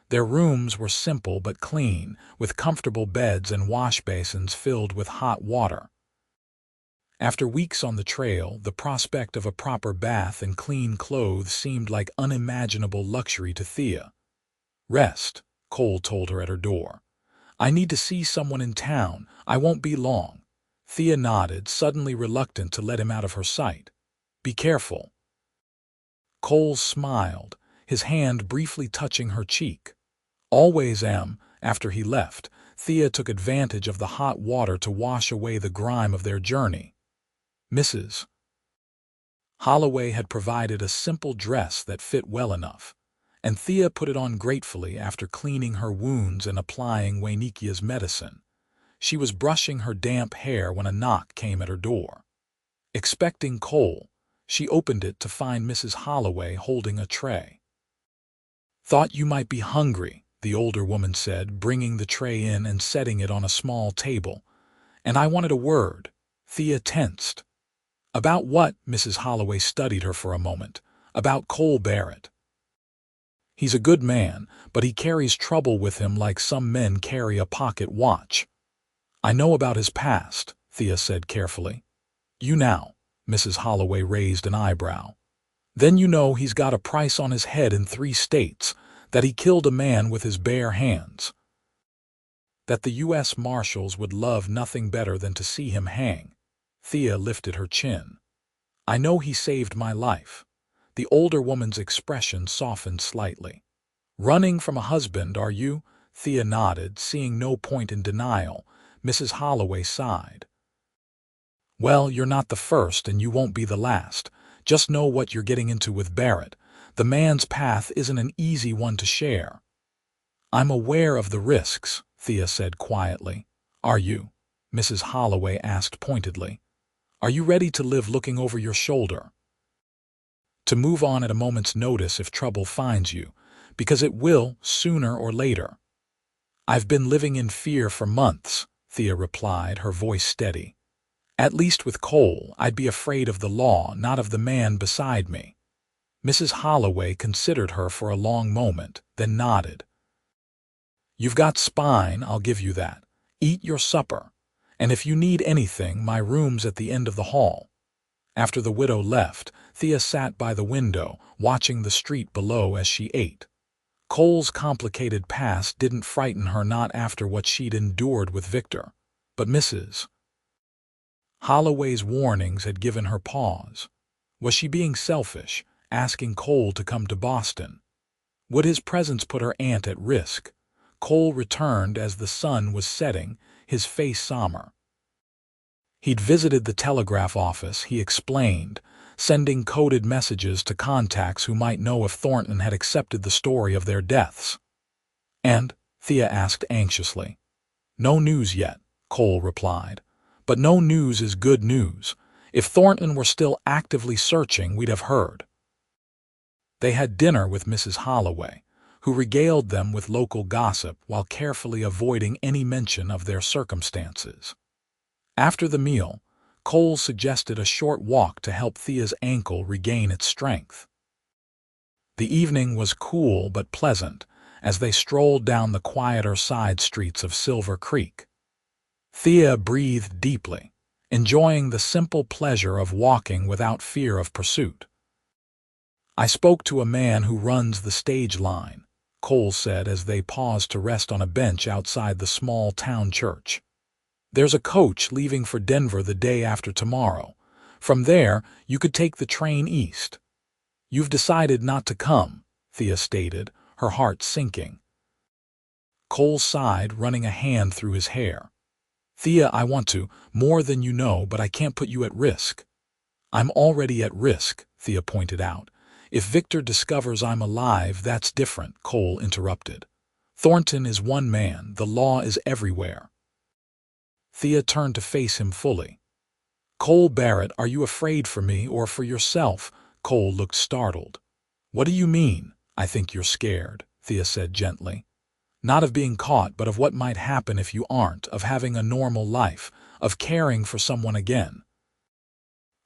Their rooms were simple but clean, with comfortable beds and wash basins filled with hot water. After weeks on the trail, the prospect of a proper bath and clean clothes seemed like unimaginable luxury to Thea. "Rest," Cole told her at her door. "I need to see someone in town. I won't be long." Thea nodded, suddenly reluctant to let him out of her sight. "Be careful." Cole smiled, his hand briefly touching her cheek. "Always am." After he left, Thea took advantage of the hot water to wash away the grime of their journey. Mrs. Holloway had provided a simple dress that fit well enough, and Thea put it on gratefully after cleaning her wounds and applying Wainikia's medicine. She was brushing her damp hair when a knock came at her door. Expecting Cole, she opened it to find Mrs. Holloway holding a tray. "Thought you might be hungry," the older woman said, bringing the tray in and setting it on a small table. "And I wanted a word." Thea tensed. "About what?" Mrs. Holloway studied her for a moment. "About Cole Barrett. He's a good man, but he carries trouble with him like some men carry a pocket watch." "I know about his past," Thea said carefully. "You now?" Mrs. Holloway raised an eyebrow. "Then you know he's got a price on his head in 3 states, that he killed a man with his bare hands, that the U.S. Marshals would love nothing better than to see him hang." Thea lifted her chin. "I know he saved my life." The older woman's expression softened slightly. "Running from a husband, are you?" Thea nodded, seeing no point in denial. Mrs. Holloway sighed. "Well, you're not the first and you won't be the last. Just know what you're getting into with Barrett. The man's path isn't an easy one to share." "I'm aware of the risks," Thea said quietly. "Are you?" Mrs. Holloway asked pointedly. "Are you ready to live looking over your shoulder? To move on at a moment's notice if trouble finds you, because it will, sooner or later." "I've been living in fear for months," Thea replied, her voice steady. "At least with Cole, I'd be afraid of the law, not of the man beside me." Mrs. Holloway considered her for a long moment, then nodded. "You've got spine, I'll give you that. Eat your supper. And if you need anything, my room's at the end of the hall." After the widow left, Thea sat by the window, watching the street below as she ate. Cole's complicated past didn't frighten her, not after what she'd endured with Victor. But Mrs. Holloway's warnings had given her pause. Was she being selfish, asking Cole to come to Boston? Would his presence put her aunt at risk? Cole returned as the sun was setting, his face somber. He'd visited the telegraph office, he explained, sending coded messages to contacts who might know if Thornton had accepted the story of their deaths. "And?" Thea asked anxiously. "No news yet," Cole replied. "But no news is good news. If Thornton were still actively searching, we'd have heard." They had dinner with Mrs. Holloway, who regaled them with local gossip while carefully avoiding any mention of their circumstances. After the meal, Cole suggested a short walk to help Thea's ankle regain its strength. The evening was cool but pleasant as they strolled down the quieter side streets of Silver Creek. Thea breathed deeply, enjoying the simple pleasure of walking without fear of pursuit. "I spoke to a man who runs the stage line," Cole said as they paused to rest on a bench outside the small town church. "There's a coach leaving for Denver the day after tomorrow. From there, you could take the train east." "You've decided not to come," Thea stated, her heart sinking. Cole sighed, running a hand through his hair. "Thea, I want to, more than you know, but I can't put you at risk." "I'm already at risk," Thea pointed out. "If Victor discovers I'm alive, that's different," Cole interrupted. "Thornton is one man, the law is everywhere." Thea turned to face him fully. "Cole Barrett, are you afraid for me or for yourself?" Cole looked startled. "What do you mean?" "I think you're scared," Thea said gently. "Not of being caught, but of what might happen if you aren't, of having a normal life, of caring for someone again."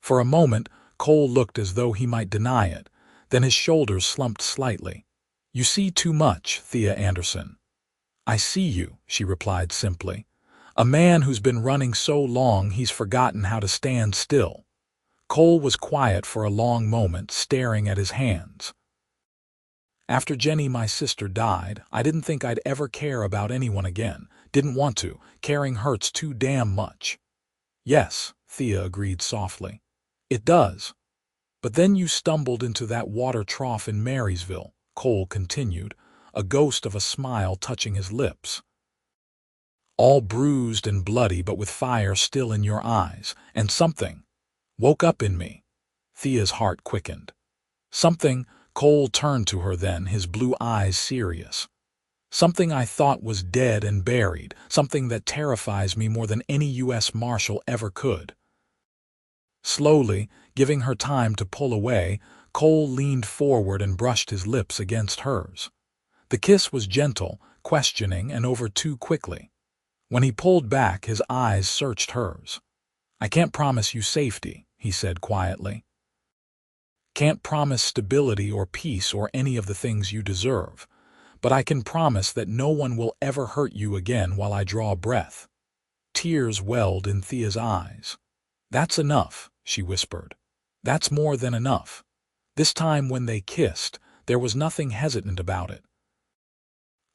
For a moment, Cole looked as though he might deny it, then his shoulders slumped slightly. You see too much, Thea Anderson. I see you, she replied simply. A man who's been running so long he's forgotten how to stand still. Cole was quiet for a long moment, staring at his hands. After Jenny, my sister, died, I didn't think I'd ever care about anyone again. Didn't want to. Caring hurts too damn much. Yes, Thea agreed softly. It does. But then you stumbled into that water trough in Marysville, Cole continued, a ghost of a smile touching his lips. All bruised and bloody but with fire still in your eyes, and something woke up in me. Thea's heart quickened. Something. Cole turned to her then, his blue eyes serious. Something I thought was dead and buried, something that terrifies me more than any U.S. Marshal ever could. Slowly, giving her time to pull away, Cole leaned forward and brushed his lips against hers. The kiss was gentle, questioning, and over too quickly. When he pulled back, his eyes searched hers. I can't promise you safety, he said quietly. Can't promise stability or peace or any of the things you deserve, but I can promise that no one will ever hurt you again while I draw breath. Tears welled in Thea's eyes. That's enough, she whispered. That's more than enough. This time when they kissed, there was nothing hesitant about it.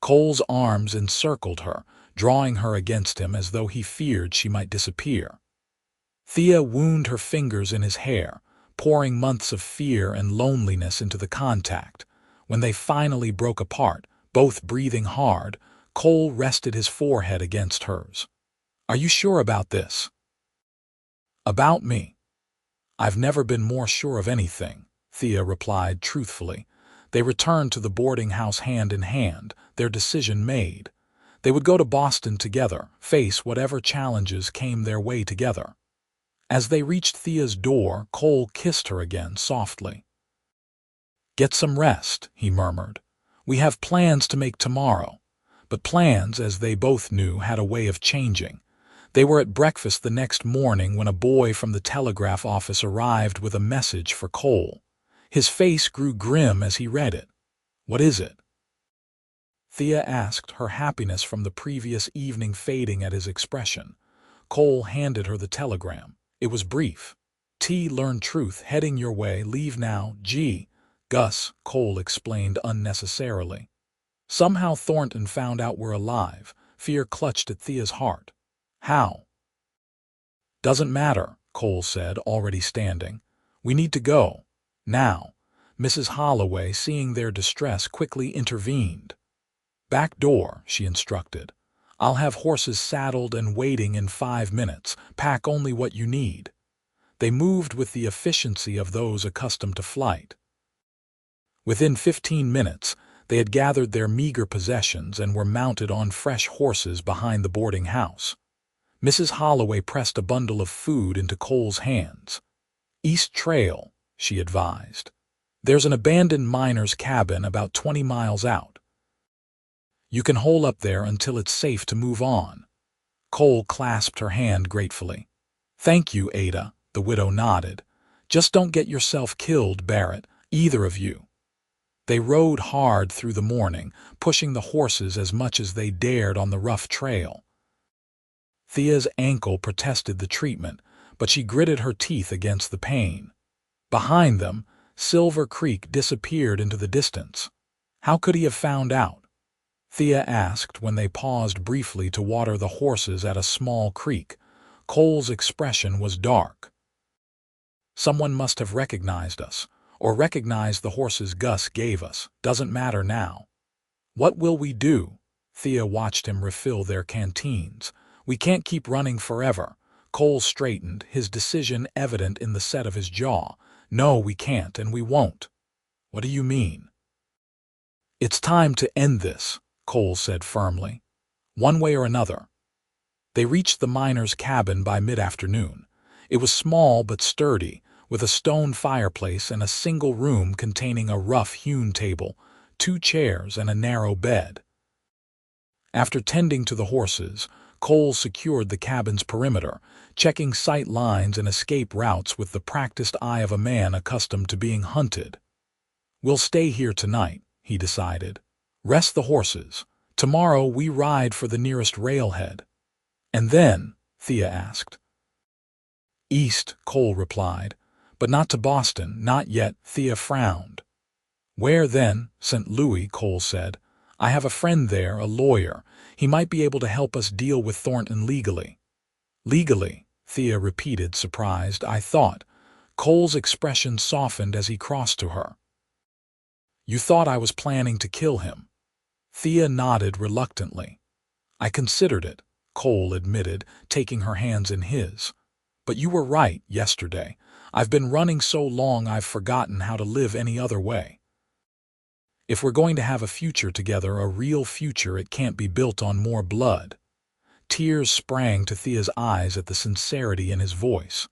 Cole's arms encircled her, drawing her against him as though he feared she might disappear. Thea wound her fingers in his hair, pouring months of fear and loneliness into the contact. When they finally broke apart, both breathing hard, Cole rested his forehead against hers. Are you sure about this? About me? I've never been more sure of anything, Thea replied truthfully. They returned to the boarding house hand in hand, their decision made. They would go to Boston together, face whatever challenges came their way together. As they reached Thea's door, Cole kissed her again softly. Get some rest, he murmured. We have plans to make tomorrow. But plans, as they both knew, had a way of changing. They were at breakfast the next morning when a boy from the telegraph office arrived with a message for Cole. His face grew grim as he read it. What is it? Thea asked, her happiness from the previous evening fading at his expression. Cole handed her the telegram. It was brief. T. Learn truth, heading your way, leave now, G. Gus, Cole explained unnecessarily. Somehow Thornton found out we're alive. Fear clutched at Thea's heart. How? Doesn't matter, Cole said, already standing. We need to go. Now. Mrs. Holloway, seeing their distress, quickly intervened. Back door, she instructed. I'll have horses saddled and waiting in 5 minutes. Pack only what you need. They moved with the efficiency of those accustomed to flight. Within 15 minutes, they had gathered their meager possessions and were mounted on fresh horses behind the boarding house. Mrs. Holloway pressed a bundle of food into Cole's hands. East Trail, she advised. There's an abandoned miner's cabin about 20 miles out. You can hole up there until it's safe to move on. Cole clasped her hand gratefully. Thank you, Ada, the widow nodded. Just don't get yourself killed, Barrett, either of you. They rode hard through the morning, pushing the horses as much as they dared on the rough trail. Thea's ankle protested the treatment, but she gritted her teeth against the pain. Behind them, Silver Creek disappeared into the distance. How could he have found out? Thea asked when they paused briefly to water the horses at a small creek. Cole's expression was dark. Someone must have recognized us, or recognized the horses Gus gave us. Doesn't matter now. What will we do? Thea watched him refill their canteens. We can't keep running forever. Cole straightened, his decision evident in the set of his jaw. No, we can't, and we won't. What do you mean? It's time to end this, Cole said firmly. One way or another. They reached the miner's cabin by mid-afternoon. It was small but sturdy, with a stone fireplace and a single room containing a rough-hewn table, 2 chairs, and a narrow bed. After tending to the horses, Cole secured the cabin's perimeter, checking sight lines and escape routes with the practiced eye of a man accustomed to being hunted. We'll stay here tonight, he decided. Rest the horses. Tomorrow we ride for the nearest railhead. And then? Thea asked. East, Cole replied. But not to Boston, not yet. Thea frowned. Where then? St. Louis, Cole said. I have a friend there, a lawyer. He might be able to help us deal with Thornton legally. Legally, Thea repeated, surprised. I thought. Cole's expression softened as he crossed to her. You thought I was planning to kill him. Thea nodded reluctantly. I considered it, Cole admitted, taking her hands in his. But you were right yesterday. I've been running so long I've forgotten how to live any other way. If we're going to have a future together, a real future, it can't be built on more blood. Tears sprang to Thea's eyes at the sincerity in his voice.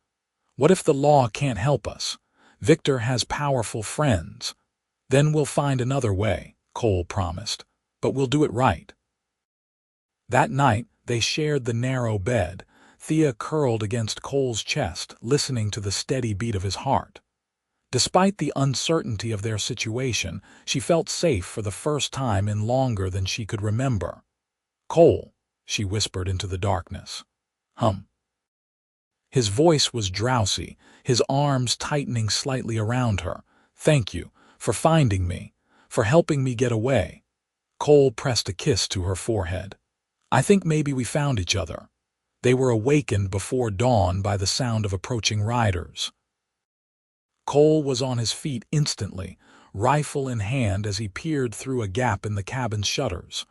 What if the law can't help us? Victor has powerful friends. Then we'll find another way, Cole promised. But we'll do it right. That night, they shared the narrow bed, Thea curled against Cole's chest, listening to the steady beat of his heart. Despite the uncertainty of their situation, she felt safe for the first time in longer than she could remember. Cole, she whispered into the darkness. Hum. His voice was drowsy, his arms tightening slightly around her. Thank you for finding me, for helping me get away. Cole pressed a kiss to her forehead. I think maybe we found each other. They were awakened before dawn by the sound of approaching riders. Cole was on his feet instantly, rifle in hand as he peered through a gap in the cabin's shutters.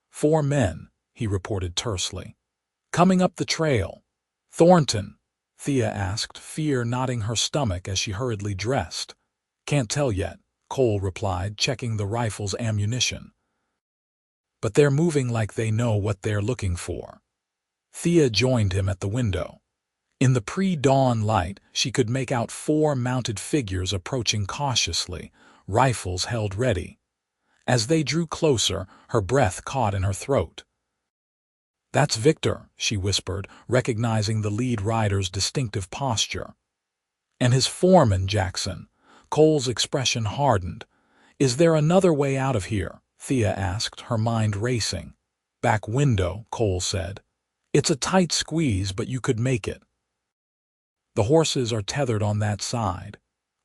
4 men, he reported tersely. Coming up the trail. Thornton? Thea asked, fear knotting her stomach as she hurriedly dressed. Can't tell yet, Cole replied, checking the rifle's ammunition. But they're moving like they know what they're looking for. Thea joined him at the window. In the pre-dawn light, she could make out 4 mounted figures approaching cautiously, rifles held ready. As they drew closer, her breath caught in her throat. That's Victor, she whispered, recognizing the lead rider's distinctive posture. And his foreman, Jackson. Cole's expression hardened. Is there another way out of here? Thea asked, her mind racing. Back window, Cole said. It's a tight squeeze, but you could make it. The horses are tethered on that side.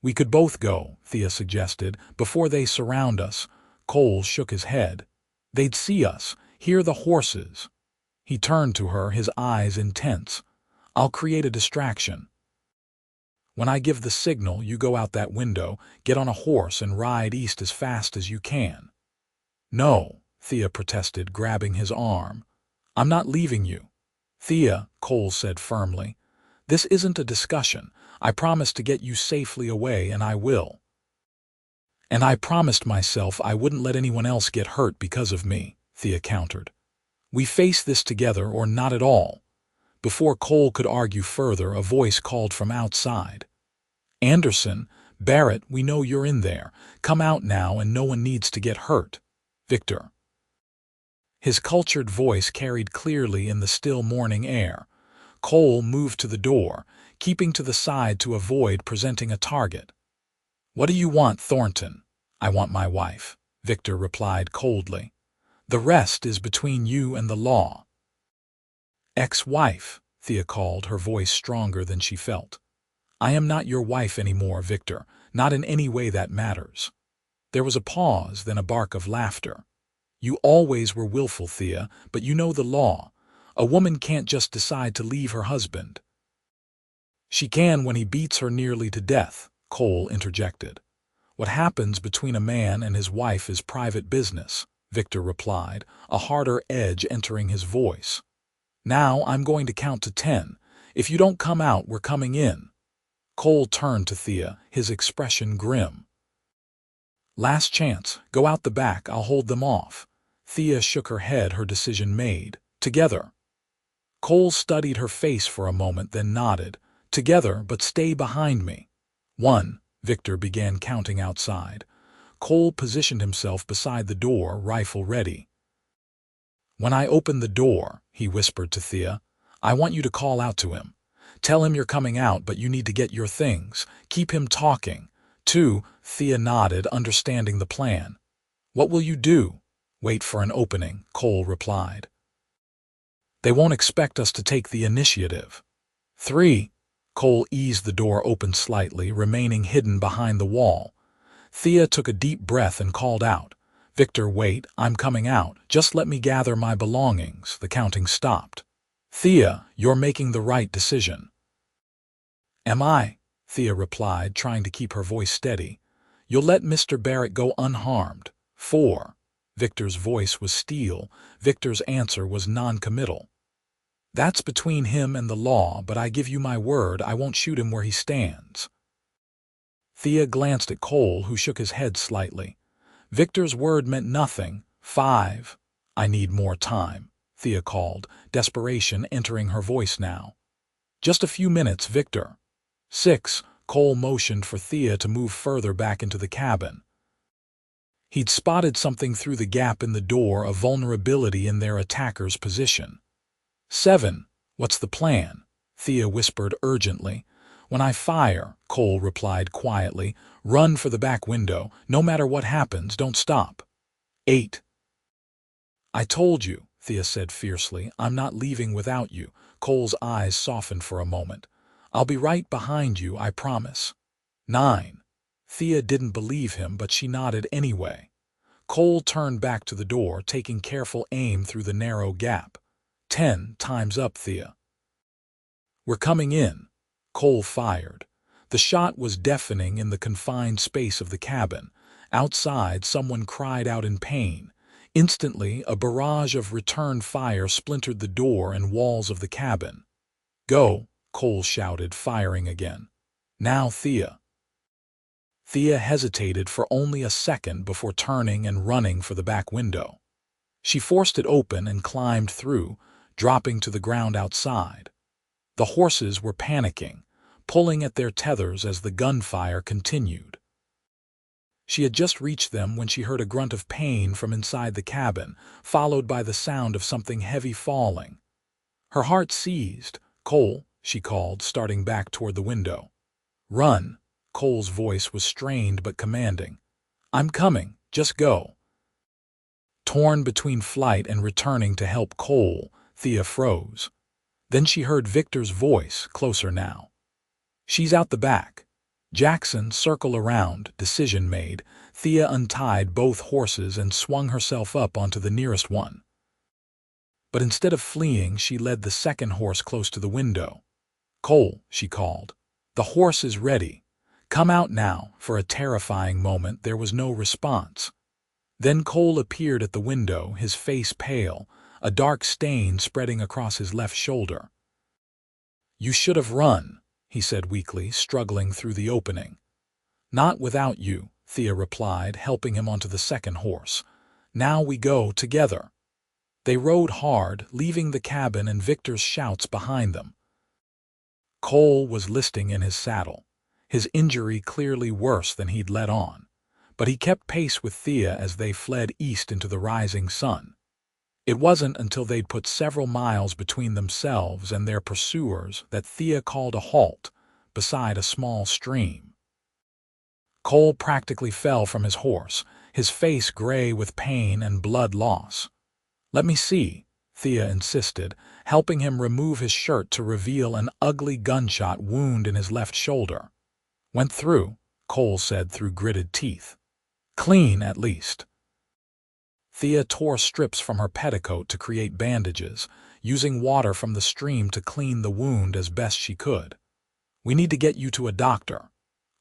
We could both go, Thea suggested, before they surround us. Cole shook his head. They'd see us, hear the horses. He turned to her, his eyes intense. I'll create a distraction. When I give the signal, you go out that window, get on a horse and ride east as fast as you can. No, Thea protested, grabbing his arm. I'm not leaving you. Thea, Cole said firmly. This isn't a discussion. I promised to get you safely away, and I will. And I promised myself I wouldn't let anyone else get hurt because of me, Thea countered. We face this together or not at all. Before Cole could argue further, a voice called from outside. Anderson, Barrett, we know you're in there. Come out now and no one needs to get hurt. Victor. His cultured voice carried clearly in the still morning air. Cole moved to the door, keeping to the side to avoid presenting a target. What do you want, Thornton? I want my wife, Victor replied coldly. The rest is between you and the law. Ex-wife, Thea called, her voice stronger than she felt. I am not your wife anymore, Victor, not in any way that matters. There was a pause, then a bark of laughter. You always were willful, Thea, but you know the law. A woman can't just decide to leave her husband. She can when he beats her nearly to death, Cole interjected. What happens between a man and his wife is private business, Victor replied, a harder edge entering his voice. Now I'm going to count to 10. If you don't come out, we're coming in. Cole turned to Thea, his expression grim. Last chance, go out the back, I'll hold them off. Thea shook her head, her decision made. Together. Cole studied her face for a moment, then nodded. Together, but stay behind me. 1, Victor began counting outside. Cole positioned himself beside the door, rifle ready. When I open the door, he whispered to Thea, I want you to call out to him. Tell him you're coming out, but you need to get your things. Keep him talking. 2, Thea nodded, understanding the plan. What will you do? Wait for an opening, Cole replied. They won't expect us to take the initiative. 3. Cole eased the door open slightly, remaining hidden behind the wall. Thea took a deep breath and called out, "Victor, wait, I'm coming out. Just let me gather my belongings." The counting stopped. "Thea, you're making the right decision." "Am I?" Thea replied, trying to keep her voice steady. "You'll let Mr. Barrett go unharmed." 4. Victor's voice was steel. Victor's answer was non-committal. "That's between him and the law, but I give you my word I won't shoot him where he stands." Thea glanced at Cole, who shook his head slightly. Victor's word meant nothing. 5. "I need more time," Thea called, desperation entering her voice now. "Just a few minutes, Victor." 6. Cole motioned for Thea to move further back into the cabin. He'd spotted something through the gap in the door, a vulnerability in their attacker's position. 7. "What's the plan?" Thea whispered urgently. "When I fire," Cole replied quietly, "run for the back window. No matter what happens, don't stop." 8. "I told you," Thea said fiercely, "I'm not leaving without you." Cole's eyes softened for a moment. "I'll be right behind you, I promise." 9. Thea didn't believe him, but she nodded anyway. Cole turned back to the door, taking careful aim through the narrow gap. 10. "Time's up, Thea." "We're coming in." Cole fired. The shot was deafening in the confined space of the cabin. Outside, someone cried out in pain. Instantly, a barrage of return fire splintered the door and walls of the cabin. "Go," Cole shouted, firing again. "Now, Thea." Thea hesitated for only a second before turning and running for the back window. She forced it open and climbed through, dropping to the ground outside. The horses were panicking, pulling at their tethers as the gunfire continued. She had just reached them when she heard a grunt of pain from inside the cabin, followed by the sound of something heavy falling. Her heart seized. "Cole," she called, starting back toward the window. "Run." Cole's voice was strained but commanding. "I'm coming. Just go." Torn between flight and returning to help Cole, Thea froze. Then she heard Victor's voice, closer now. "She's out the back." Jackson, circle around, decision made. Thea untied both horses and swung herself up onto the nearest one. But instead of fleeing, she led the second horse close to the window. "Cole," she called, "the horse is ready. Come out now." For a terrifying moment, there was no response. Then Cole appeared at the window, his face pale, a dark stain spreading across his left shoulder. "You should have run," he said weakly, struggling through the opening. "Not without you," Thea replied, helping him onto the second horse. "Now we go together." They rode hard, leaving the cabin and Victor's shouts behind them. Cole was listing in his saddle, his injury clearly worse than he'd let on, but he kept pace with Thea as they fled east into the rising sun. It wasn't until they'd put several miles between themselves and their pursuers that Thea called a halt beside a small stream. Cole practically fell from his horse, his face gray with pain and blood loss. "Let me see," Thea insisted, helping him remove his shirt to reveal an ugly gunshot wound in his left shoulder. "Went through," Cole said through gritted teeth. "Clean, at least." Thea tore strips from her petticoat to create bandages, using water from the stream to clean the wound as best she could. "We need to get you to a doctor."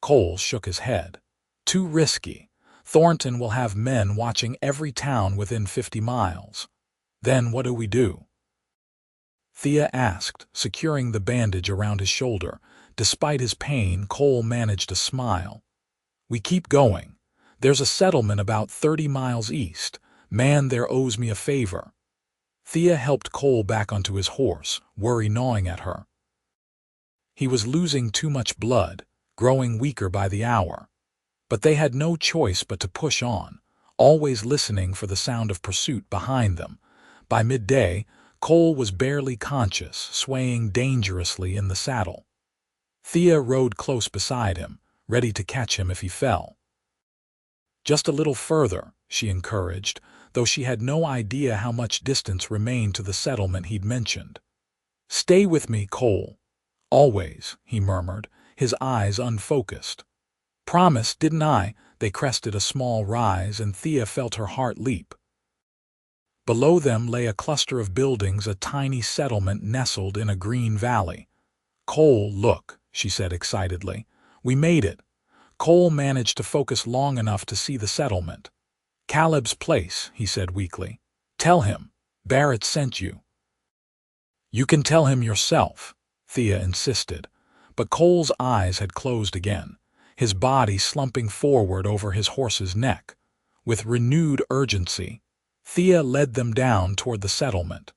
Cole shook his head. "Too risky. Thornton will have men watching every town within 50 miles. Then what do we do?" Thea asked, securing the bandage around his shoulder. Despite his pain, Cole managed a smile. "We keep going. There's a settlement about 30 miles east. Man there owes me a favor." Thea helped Cole back onto his horse, worry gnawing at her. He was losing too much blood, growing weaker by the hour. But they had no choice but to push on, always listening for the sound of pursuit behind them. By midday, Cole was barely conscious, swaying dangerously in the saddle. Thea rode close beside him, ready to catch him if he fell. "Just a little further," she encouraged, though she had no idea how much distance remained to the settlement he'd mentioned. "Stay with me, Cole." "Always," he murmured, his eyes unfocused. "Promise, didn't I?" They crested a small rise, and Thea felt her heart leap. Below them lay a cluster of buildings, a tiny settlement nestled in a green valley. "Cole, look," she said excitedly. "We made it." Cole managed to focus long enough to see the settlement. "Caleb's place," he said weakly. "Tell him. Barrett sent you." "You can tell him yourself," Thea insisted. But Cole's eyes had closed again, his body slumping forward over his horse's neck. With renewed urgency, Thea led them down toward the settlement.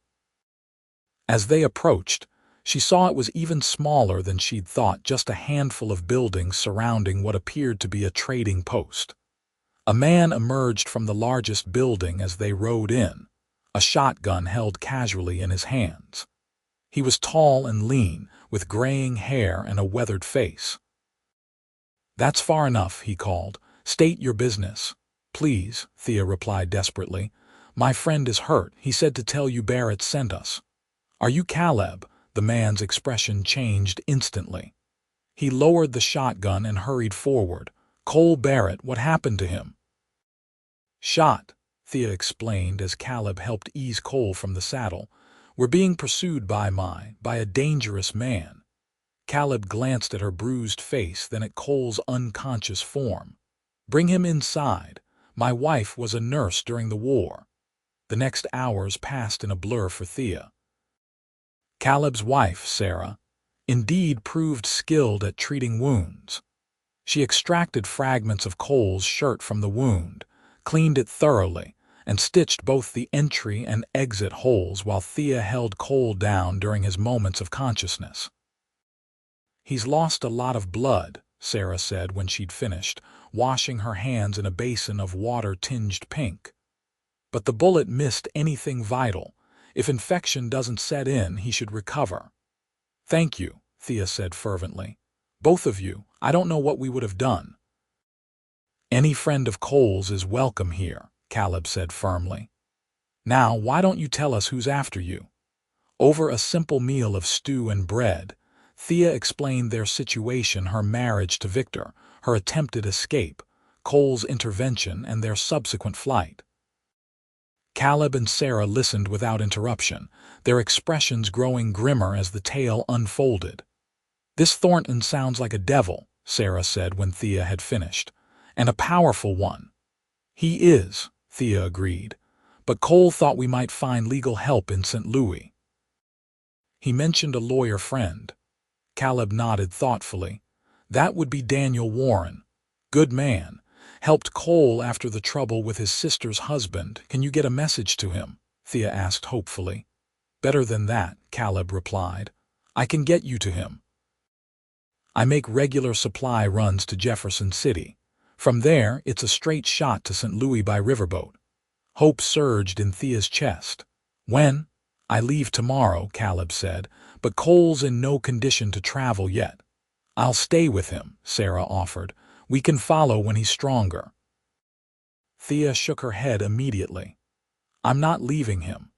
As they approached, she saw it was even smaller than she'd thought, just a handful of buildings surrounding what appeared to be a trading post. A man emerged from the largest building as they rode in, a shotgun held casually in his hands. He was tall and lean, with graying hair and a weathered face. "That's far enough," he called. "State your business." "Please," Thea replied desperately. "My friend is hurt. He said to tell you Barrett sent us." "Are you Caleb?" The man's expression changed instantly. He lowered the shotgun and hurried forward. "Cole Barrett, what happened to him?" "Shot," Thea explained as Caleb helped ease Cole from the saddle. "We're being pursued by a dangerous man." Caleb glanced at her bruised face, then at Cole's unconscious form. "Bring him inside. My wife was a nurse during the war." The next hours passed in a blur for Thea. Caleb's wife, Sarah, indeed proved skilled at treating wounds. She extracted fragments of Cole's shirt from the wound, cleaned it thoroughly, and stitched both the entry and exit holes while Thea held Cole down during his moments of consciousness. "He's lost a lot of blood," Sarah said when she'd finished, washing her hands in a basin of water tinged pink. "But the bullet missed anything vital. If infection doesn't set in, he should recover." "Thank you," Thea said fervently. "Both of you. I don't know what we would have done." "Any friend of Cole's is welcome here," Caleb said firmly. "Now, why don't you tell us who's after you?" Over a simple meal of stew and bread, Thea explained their situation, her marriage to Victor, her attempted escape, Cole's intervention, and their subsequent flight. Caleb and Sarah listened without interruption, their expressions growing grimmer as the tale unfolded. "This Thornton sounds like a devil," Sarah said when Thea had finished, "and a powerful one." "He is," Thea agreed, "but Cole thought we might find legal help in St. Louis." "He mentioned a lawyer friend." Caleb nodded thoughtfully. "That would be Daniel Warren. Good man. Helped Cole after the trouble with his sister's husband. Can you get a message to him?" Thea asked hopefully. "Better than that," Caleb replied. "I can get you to him. I make regular supply runs to Jefferson City. From there, it's a straight shot to St. Louis by riverboat." Hope surged in Thea's chest. "When?" "I leave tomorrow," Caleb said, "but Cole's in no condition to travel yet." "I'll stay with him," Sarah offered. "We can follow when he's stronger." Thea shook her head immediately. "I'm not leaving him."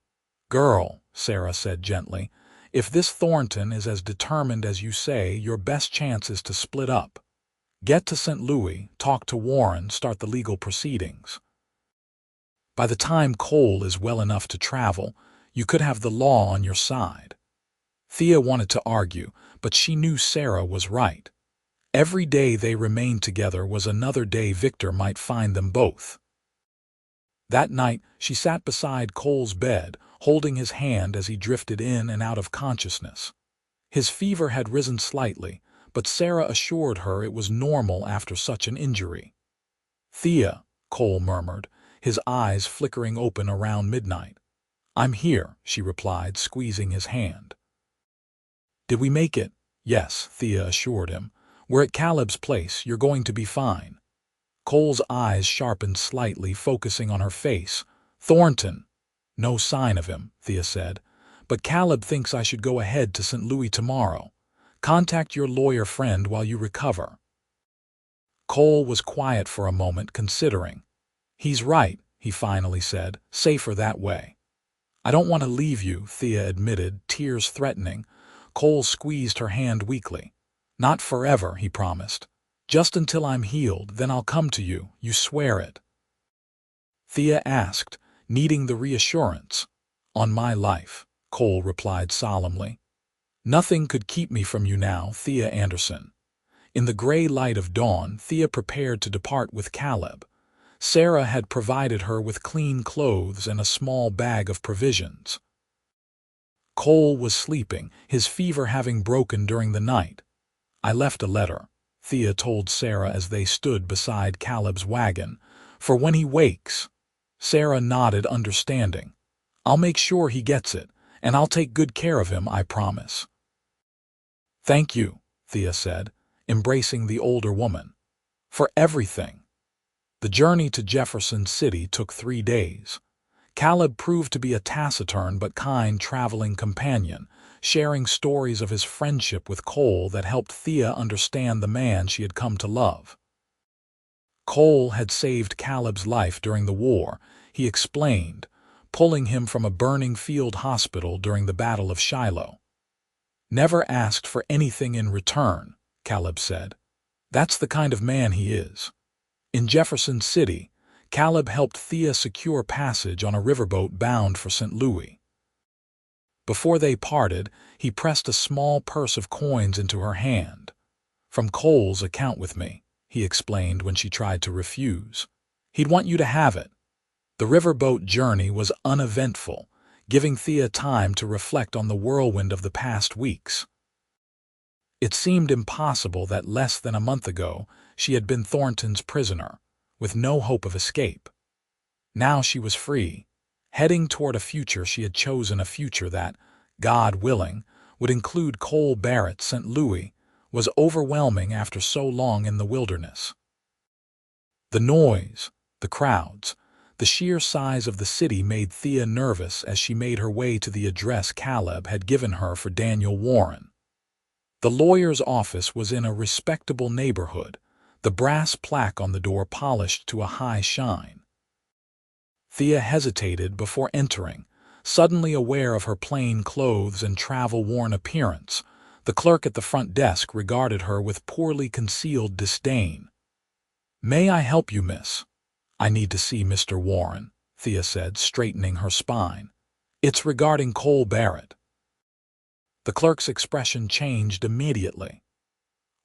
"Girl," Sarah said gently, "if this Thornton is as determined as you say, your best chance is to split up. Get to St. Louis, talk to Warren, start the legal proceedings. By the time Cole is well enough to travel, you could have the law on your side." Thea wanted to argue, but she knew Sarah was right. Every day they remained together was another day Victor might find them both. That night, she sat beside Cole's bed, holding his hand as he drifted in and out of consciousness. His fever had risen slightly, but Sarah assured her it was normal after such an injury. "Thea," Cole murmured, his eyes flickering open around midnight. "I'm here," she replied, squeezing his hand. "Did we make it?" "Yes," Thea assured him. "We're at Caleb's place. You're going to be fine." Cole's eyes sharpened slightly, focusing on her face. "Thornton." "No sign of him," Thea said. "But Caleb thinks I should go ahead to St. Louis tomorrow. Contact your lawyer friend while you recover." Cole was quiet for a moment, considering. "He's right," he finally said. "Safer that way." "I don't want to leave you," Thea admitted, tears threatening. Cole squeezed her hand weakly. "Not forever," he promised. "Just until I'm healed, then I'll come to you. You swear it?" Thea asked, needing the reassurance. "On my life," Cole replied solemnly. "Nothing could keep me from you now, Thea Anderson." In the gray light of dawn, Thea prepared to depart with Caleb. Sarah had provided her with clean clothes and a small bag of provisions. Cole was sleeping, his fever having broken during the night. "I left a letter," Thea told Sarah as they stood beside Caleb's wagon, "for when he wakes." Sarah nodded, understanding. "I'll make sure he gets it, and I'll take good care of him, I promise." "Thank you," Thea said, embracing the older woman, "for everything." The journey to Jefferson City took 3 days. Caleb proved to be a taciturn but kind traveling companion, sharing stories of his friendship with Cole that helped Thea understand the man she had come to love. Cole had saved Caleb's life during the war, he explained, pulling him from a burning field hospital during the Battle of Shiloh. "Never asked for anything in return," Caleb said. "That's the kind of man he is." In Jefferson City, Caleb helped Thea secure passage on a riverboat bound for St. Louis. Before they parted, he pressed a small purse of coins into her hand. "From Cole's account with me," he explained when she tried to refuse. "He'd want you to have it." The riverboat journey was uneventful, giving Thea time to reflect on the whirlwind of the past weeks. It seemed impossible that less than a month ago she had been Thornton's prisoner, with no hope of escape. Now she was free, heading toward a future she had chosen, a future that, God willing, would include Cole Barrett. St. Louis was overwhelming after so long in the wilderness. The noise, the crowds, the sheer size of the city made Thea nervous as she made her way to the address Caleb had given her for Daniel Warren. The lawyer's office was in a respectable neighborhood, the brass plaque on the door polished to a high shine. Thea hesitated before entering, suddenly aware of her plain clothes and travel-worn appearance. The clerk at the front desk regarded her with poorly concealed disdain. "May I help you, miss?" "I need to see Mr. Warren," Thea said, straightening her spine. "It's regarding Cole Barrett." The clerk's expression changed immediately.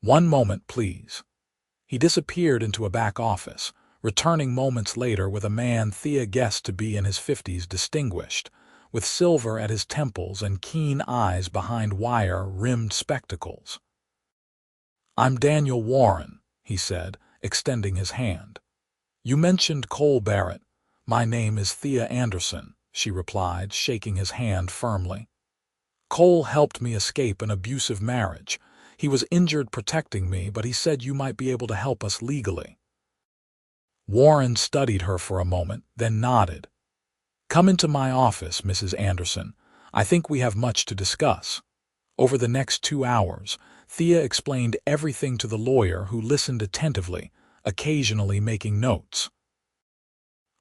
"One moment, please." He disappeared into a back office, returning moments later with a man Thea guessed to be in his 50s, distinguished, with silver at his temples and keen eyes behind wire-rimmed spectacles. "I'm Daniel Warren," he said, extending his hand. "You mentioned Cole Barrett. My name is Thea Anderson," she replied, shaking his hand firmly. "Cole helped me escape an abusive marriage. He was injured protecting me, but he said you might be able to help us legally." Warren studied her for a moment, then nodded. "Come into my office, Mrs. Anderson. I think we have much to discuss." Over the next 2 hours, Thea explained everything to the lawyer, who listened attentively, occasionally making notes.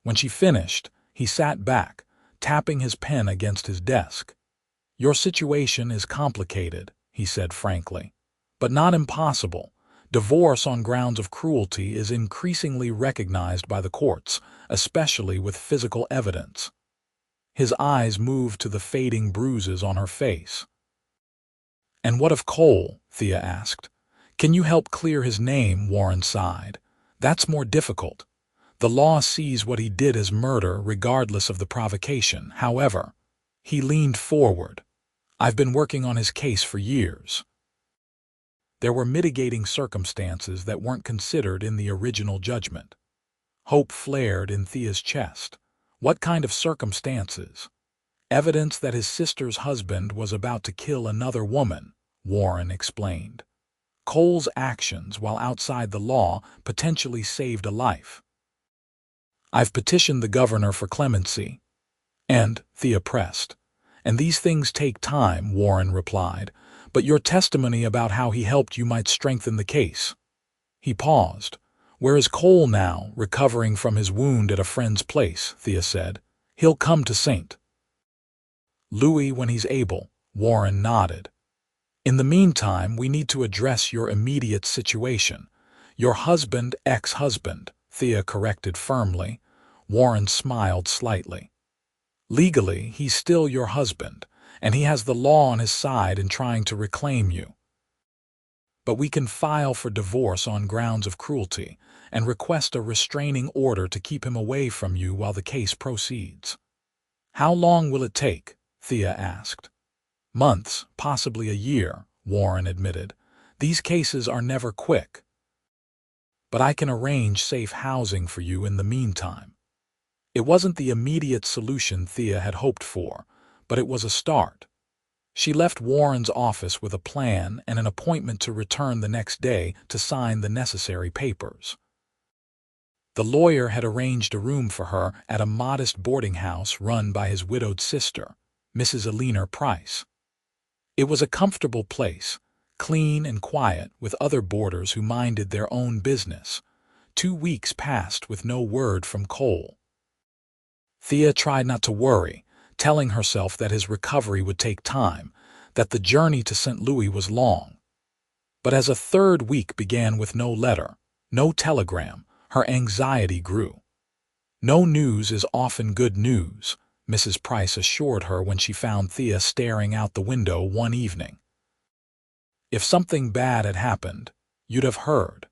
When she finished, he sat back, tapping his pen against his desk. "Your situation is complicated," he said frankly, "but not impossible. Divorce on grounds of cruelty is increasingly recognized by the courts, especially with physical evidence." His eyes moved to the fading bruises on her face. "And what of Cole?" Thea asked. "Can you help clear his name?" Warren sighed. "That's more difficult. The law sees what he did as murder regardless of the provocation. However," he leaned forward, "I've been working on his case for years." There were mitigating circumstances that weren't considered in the original judgment. Hope flared in Thea's chest. What kind of circumstances? "Evidence that his sister's husband was about to kill another woman," Warren explained. "Cole's actions while outside the law potentially saved a life." "I've petitioned the governor for clemency." "And," Thea pressed. "And these things take time," Warren replied, "but your testimony about how he helped you might strengthen the case." He paused, "Where is Cole now, recovering from his wound at a friend's place?" Thea said. "He'll come to St. Louis when he's able." Warren nodded. "In the meantime, we need to address your immediate situation. Your husband, ex-husband," Thea corrected firmly. Warren smiled slightly. "Legally, he's still your husband, and he has the law on his side in trying to reclaim you. But we can file for divorce on grounds of cruelty and request a restraining order to keep him away from you while the case proceeds." "How long will it take?" Thea asked. "Months, possibly a year," Warren admitted. "These cases are never quick. But I can arrange safe housing for you in the meantime." It wasn't the immediate solution Thea had hoped for, but it was a start. She left Warren's office with a plan and an appointment to return the next day to sign the necessary papers. The lawyer had arranged a room for her at a modest boarding house run by his widowed sister, Mrs. Eleanor Price. It was a comfortable place, clean and quiet, with other boarders who minded their own business. 2 weeks passed with no word from Cole. Thea tried not to worry, telling herself that his recovery would take time, that the journey to St. Louis was long. But as a third week began with no letter, no telegram, her anxiety grew. "No news is often good news," Mrs. Price assured her when she found Thea staring out the window one evening. "If something bad had happened, you'd have heard."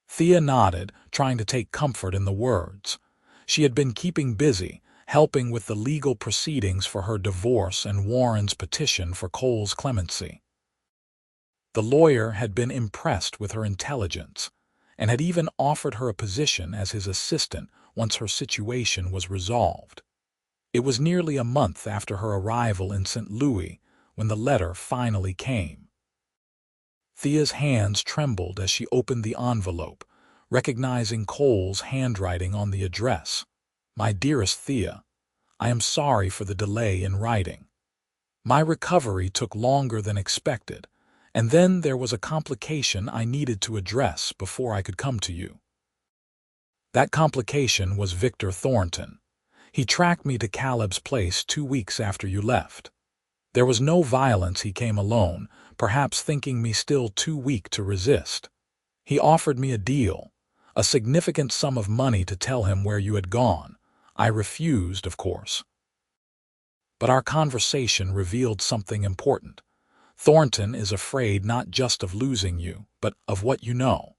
Thea nodded, trying to take comfort in the words. She had been keeping busy, helping with the legal proceedings for her divorce and Warren's petition for Cole's clemency. The lawyer had been impressed with her intelligence and had even offered her a position as his assistant once her situation was resolved. It was nearly a month after her arrival in St. Louis when the letter finally came. Thea's hands trembled as she opened the envelope, recognizing Cole's handwriting on the address. "My dearest Thea, I am sorry for the delay in writing. My recovery took longer than expected, and then there was a complication I needed to address before I could come to you. That complication was Victor Thornton. He tracked me to Caleb's place 2 weeks after you left. There was no violence. He came alone, perhaps thinking me still too weak to resist. He offered me a deal, a significant sum of money to tell him where you had gone. I refused, of course. But our conversation revealed something important. Thornton is afraid not just of losing you, but of what you know.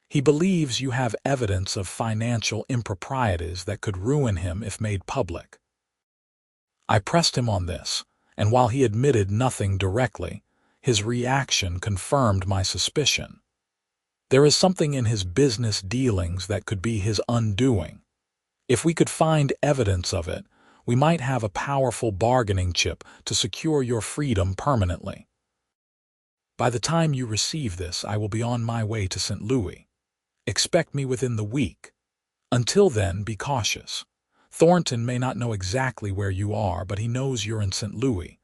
He believes you have evidence of financial improprieties that could ruin him if made public." I pressed him on this, and while he admitted nothing directly, his reaction confirmed my suspicion. There is something in his business dealings that could be his undoing. If we could find evidence of it, we might have a powerful bargaining chip to secure your freedom permanently. By the time you receive this, I will be on my way to St. Louis. Expect me within the week. Until then, be cautious. Thornton may not know exactly where you are, but he knows you're in St. Louis.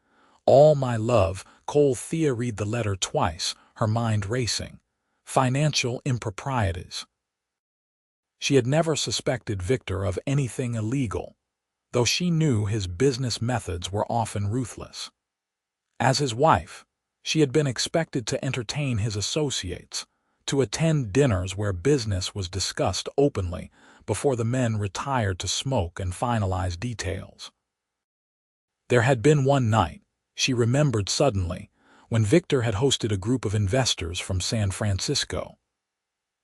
All my love, Cole. Thea read the letter twice, her mind racing. Financial improprieties. She had never suspected Victor of anything illegal, though she knew his business methods were often ruthless. As his wife, she had been expected to entertain his associates, to attend dinners where business was discussed openly before the men retired to smoke and finalize details. There had been one night, she remembered suddenly, when Victor had hosted a group of investors from San Francisco.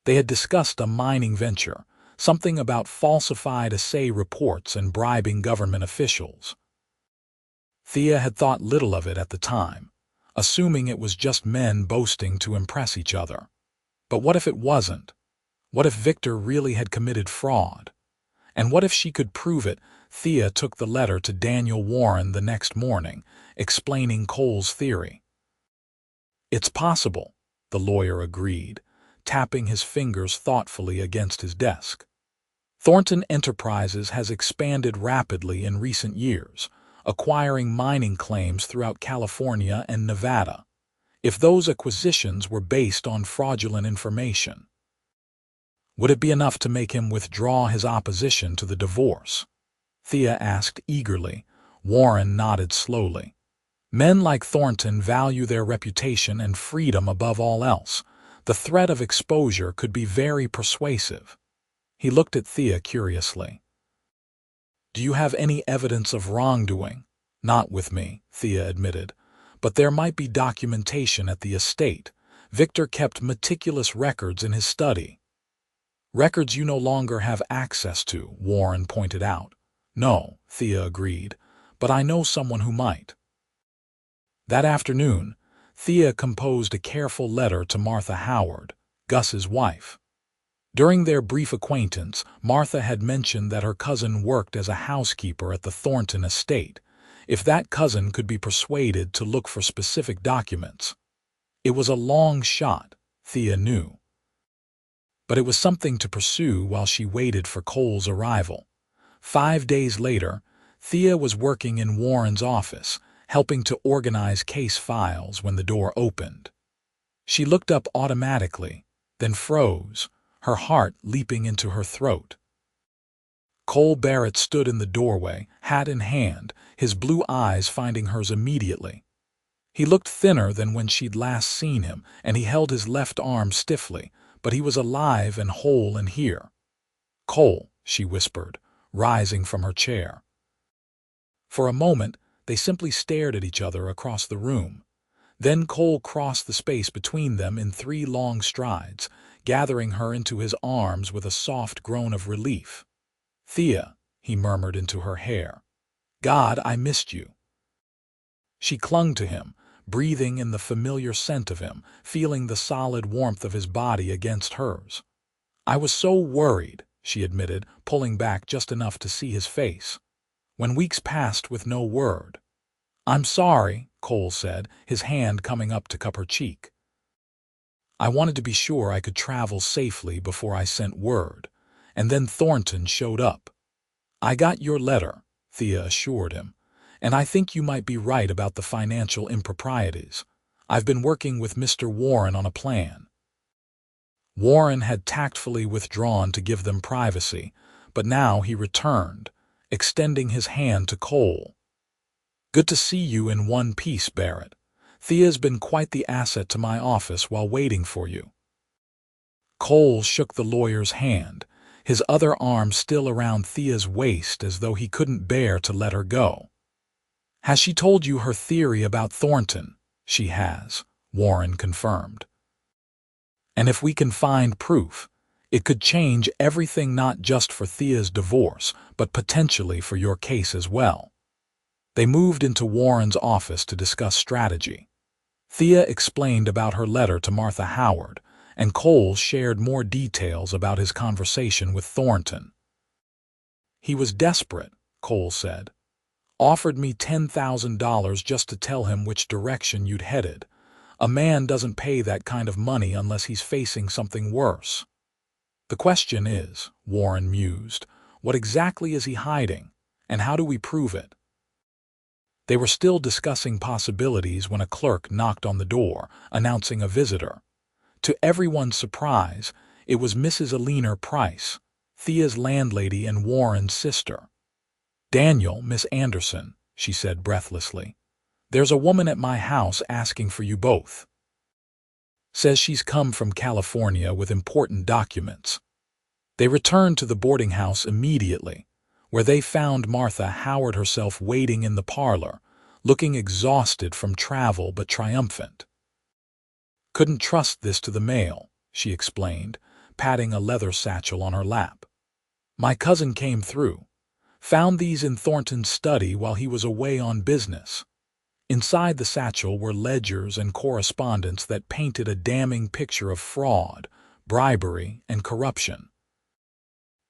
They had discussed a mining venture, something about falsified assay reports and bribing government officials. Thea had thought little of it at the time, assuming it was just men boasting to impress each other. But what if it wasn't? What if Victor really had committed fraud? And what if she could prove it? Thea took the letter to Daniel Warren the next morning, explaining Cole's theory. "It's possible," the lawyer agreed, tapping his fingers thoughtfully against his desk. "Thornton Enterprises has expanded rapidly in recent years, acquiring mining claims throughout California and Nevada. If those acquisitions were based on fraudulent information, Would it be enough to make him withdraw his opposition to the divorce? Thea asked eagerly. Warren nodded slowly. Men like Thornton value their reputation and freedom above all else. The threat of exposure could be very persuasive. He looked at Thea curiously. Do you have any evidence of wrongdoing? Not with me, Thea admitted. But there might be documentation at the estate. Victor kept meticulous records in his study. Records you no longer have access to, Warren pointed out. No, Thea agreed, but I know someone who might. That afternoon, Thea composed a careful letter to Martha Howard, Gus's wife. During their brief acquaintance, Martha had mentioned that her cousin worked as a housekeeper at the Thornton estate. If that cousin could be persuaded to look for specific documents. It was a long shot, Thea knew. But it was something to pursue while she waited for Cole's arrival. 5 days later, Thea was working in Warren's office, helping to organize case files when the door opened. She looked up automatically, then froze, her heart leaping into her throat. Cole Barrett stood in the doorway, hat in hand, his blue eyes finding hers immediately. He looked thinner than when she'd last seen him, and he held his left arm stiffly, but he was alive and whole in here. "Cole," she whispered, rising from her chair. For a moment, they simply stared at each other across the room. Then Cole crossed the space between them in 3 long strides, gathering her into his arms with a soft groan of relief. "Thea," he murmured into her hair. "God, I missed you." She clung to him, breathing in the familiar scent of him, feeling the solid warmth of his body against hers. "I was so worried," she admitted, pulling back just enough to see his face. "When weeks passed with no word." "I'm sorry," Cole said, his hand coming up to cup her cheek. "I wanted to be sure I could travel safely before I sent word. And then Thornton showed up." "I got your letter," Thea assured him, "and I think you might be right about the financial improprieties. I've been working with Mr. Warren on a plan." Warren had tactfully withdrawn to give them privacy, but now he returned, extending his hand to Cole. "Good to see you in one piece, Barrett. Thea's been quite the asset to my office while waiting for you." Cole shook the lawyer's hand, his other arm still around Thea's waist as though he couldn't bear to let her go. "Has she told you her theory about Thornton?" "She has," Warren confirmed. "And if we can find proof, it could change everything, not just for Thea's divorce, but potentially for your case as well." They moved into Warren's office to discuss strategy. Thea explained about her letter to Martha Howard, and Cole shared more details about his conversation with Thornton. "He was desperate," Cole said. "Offered me $10,000 just to tell him which direction you'd headed. A man doesn't pay that kind of money unless he's facing something worse." "The question is," Warren mused, "what exactly is he hiding, and how do we prove it?" They were still discussing possibilities when a clerk knocked on the door, announcing a visitor. To everyone's surprise, it was Mrs. Alina Price, Thea's landlady and Warren's sister. "Daniel, Miss Anderson," she said breathlessly. "There's a woman at my house asking for you both. Says she's come from California with important documents." They returned to the boarding house immediately, where they found Martha Howard herself waiting in the parlor, looking exhausted from travel but triumphant. "Couldn't trust this to the mail," she explained, patting a leather satchel on her lap. "My cousin came through. Found these in Thornton's study while he was away on business." Inside the satchel were ledgers and correspondence that painted a damning picture of fraud, bribery, and corruption.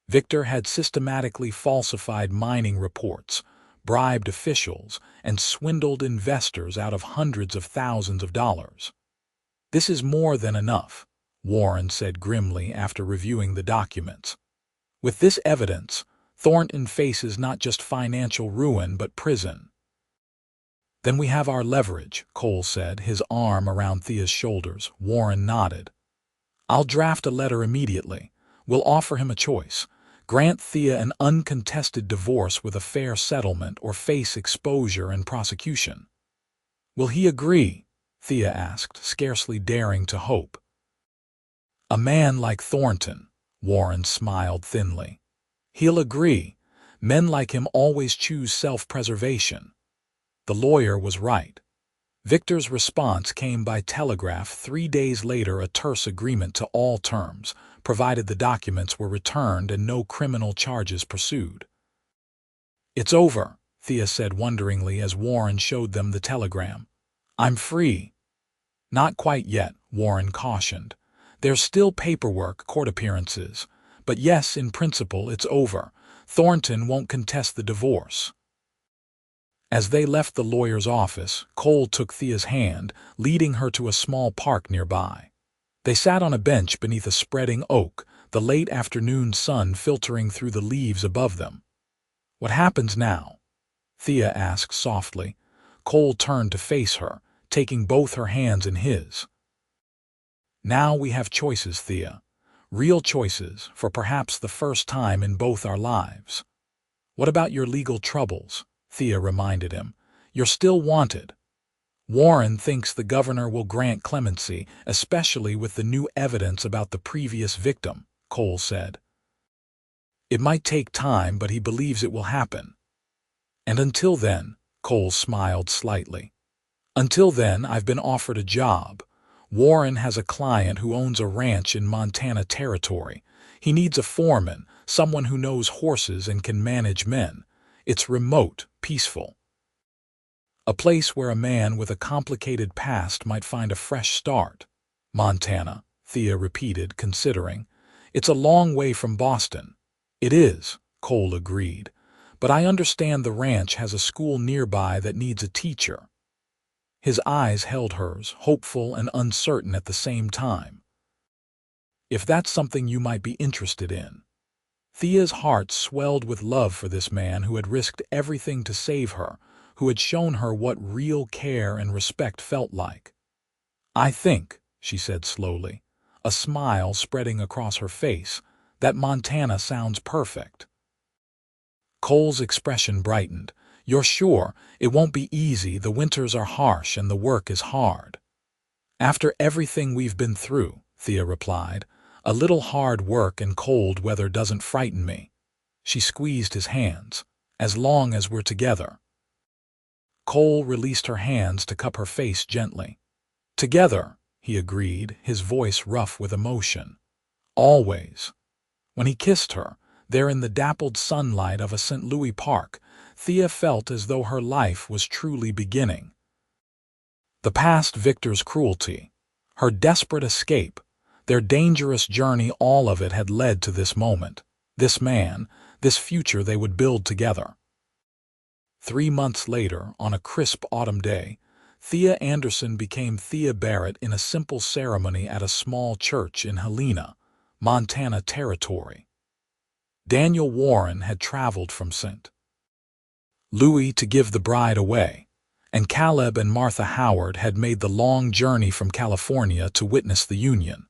Victor had systematically falsified mining reports, bribed officials, and swindled investors out of hundreds of thousands of dollars. "This is more than enough," Warren said grimly after reviewing the documents. "With this evidence, Thornton faces not just financial ruin but prison." "Then we have our leverage," Cole said, his arm around Thea's shoulders. Warren nodded. "I'll draft a letter immediately. We'll offer him a choice. Grant Thea an uncontested divorce with a fair settlement or face exposure and prosecution. Will he agree? Thea asked, scarcely daring to hope. A man like Thornton, Warren smiled thinly. He'll agree. Men like him always choose self-preservation. The lawyer was right. Victor's response came by telegraph 3 days later, a terse agreement to all terms, provided the documents were returned and no criminal charges pursued. It's over, Thea said wonderingly as Warren showed them the telegram. I'm free. Not quite yet, Warren cautioned. There's still paperwork, court appearances. But yes, in principle, it's over. Thornton won't contest the divorce. As they left the lawyer's office, Cole took Thea's hand, leading her to a small park nearby. They sat on a bench beneath a spreading oak, the late afternoon sun filtering through the leaves above them. What happens now? Thea asked softly. Cole turned to face her, taking both her hands in his. Now we have choices, Thea. Real choices, for perhaps the first time in both our lives. What about your legal troubles? Thea reminded him. You're still wanted. Warren thinks the governor will grant clemency, especially with the new evidence about the previous victim, Cole said. It might take time, but he believes it will happen. And until then, Cole smiled slightly. Until then, I've been offered a job. Warren has a client who owns a ranch in Montana Territory. He needs a foreman, someone who knows horses and can manage men. It's remote, peaceful. A place where a man with a complicated past might find a fresh start. Montana, Thea repeated, considering. It's a long way from Boston. It is, Cole agreed. But I understand the ranch has a school nearby that needs a teacher. His eyes held hers, hopeful and uncertain at the same time. If that's something you might be interested in. Thea's heart swelled with love for this man who had risked everything to save her, who had shown her what real care and respect felt like. I think, she said slowly, a smile spreading across her face, that Montana sounds perfect. Cole's expression brightened. You're sure? It won't be easy. The winters are harsh and the work is hard. After everything we've been through, Thea replied, a little hard work and cold weather doesn't frighten me. She squeezed his hands. As long as we're together. Cole released her hands to cup her face gently. Together, he agreed, his voice rough with emotion. Always. When he kissed her, there in the dappled sunlight of a St. Louis park, Thea felt as though her life was truly beginning. The past Victor's cruelty, her desperate escape, their dangerous journey, all of it had led to this moment, this man, this future they would build together. 3 months later, on a crisp autumn day, Thea Anderson became Thea Barrett in a simple ceremony at a small church in Helena, Montana Territory. Daniel Warren had traveled from St. Louis to give the bride away, and Caleb and Martha Howard had made the long journey from California to witness the union.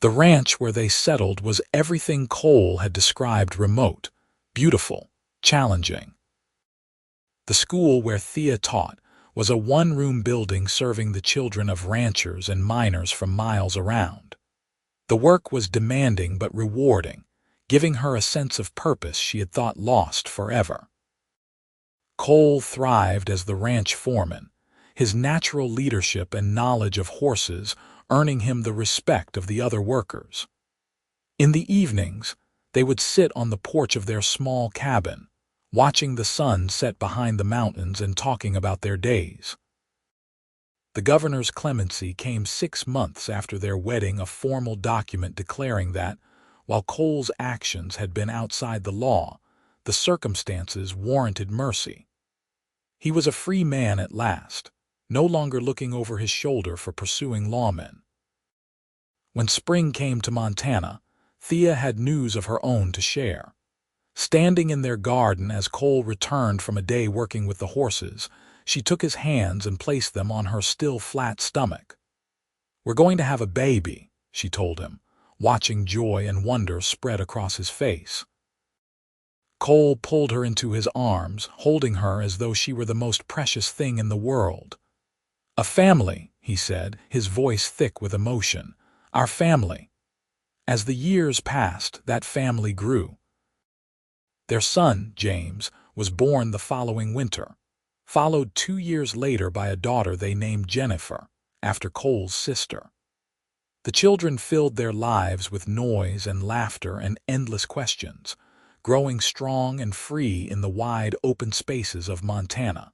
The ranch where they settled was everything Cole had described: remote, beautiful, challenging. The school where Thea taught was a one-room building serving the children of ranchers and miners from miles around. The work was demanding but rewarding, giving her a sense of purpose she had thought lost forever. Cole thrived as the ranch foreman, his natural leadership and knowledge of horses earning him the respect of the other workers. In the evenings, they would sit on the porch of their small cabin, watching the sun set behind the mountains and talking about their days. The governor's clemency came 6 months after their wedding, a formal document declaring that, while Cole's actions had been outside the law, the circumstances warranted mercy. He was a free man at last, no longer looking over his shoulder for pursuing lawmen. When spring came to Montana, Thea had news of her own to share. Standing in their garden as Cole returned from a day working with the horses, she took his hands and placed them on her still flat stomach. "We're going to have a baby," she told him, watching joy and wonder spread across his face. Cole pulled her into his arms, holding her as though she were the most precious thing in the world. "A family," he said, his voice thick with emotion. "Our family." As the years passed, that family grew. Their son, James, was born the following winter, followed 2 years later by a daughter they named Jennifer, after Cole's sister. The children filled their lives with noise and laughter and endless questions, growing strong and free in the wide open spaces of Montana.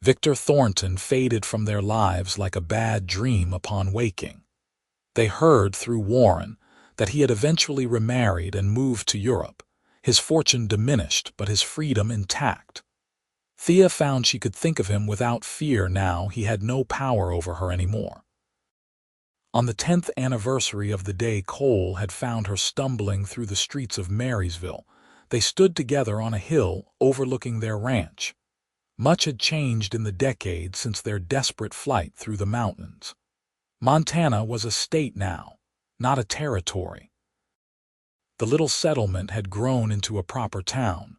Victor Thornton faded from their lives like a bad dream upon waking. They heard through Warren that he had eventually remarried and moved to Europe, his fortune diminished but his freedom intact. Thea found she could think of him without fear now he had no power over her anymore. On the 10th anniversary of the day Cole had found her stumbling through the streets of Marysville, they stood together on a hill overlooking their ranch. Much had changed in the decades since their desperate flight through the mountains. Montana was a state now, not a territory. The little settlement had grown into a proper town.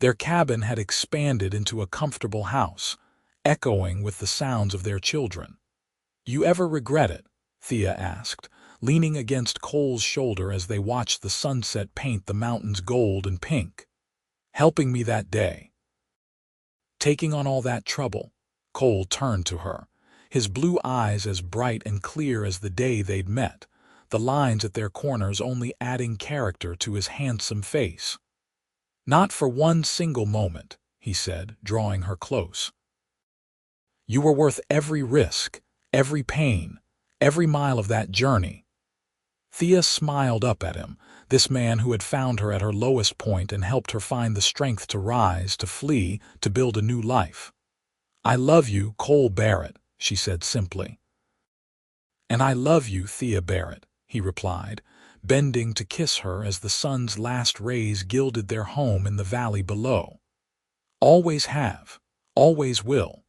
Their cabin had expanded into a comfortable house, echoing with the sounds of their children. "You ever regret it?" Thea asked, leaning against Cole's shoulder as they watched the sunset paint the mountains gold and pink. "Helping me that day. Taking on all that trouble." Cole turned to her, his blue eyes as bright and clear as the day they'd met, the lines at their corners only adding character to his handsome face. "Not for one single moment," he said, drawing her close. "You were worth every risk, every pain, every mile of that journey." Thea smiled up at him, this man who had found her at her lowest point and helped her find the strength to rise, to flee, to build a new life. "I love you, Cole Barrett," she said simply. "And I love you, Thea Barrett," he replied, bending to kiss her as the sun's last rays gilded their home in the valley below. "Always have, always will."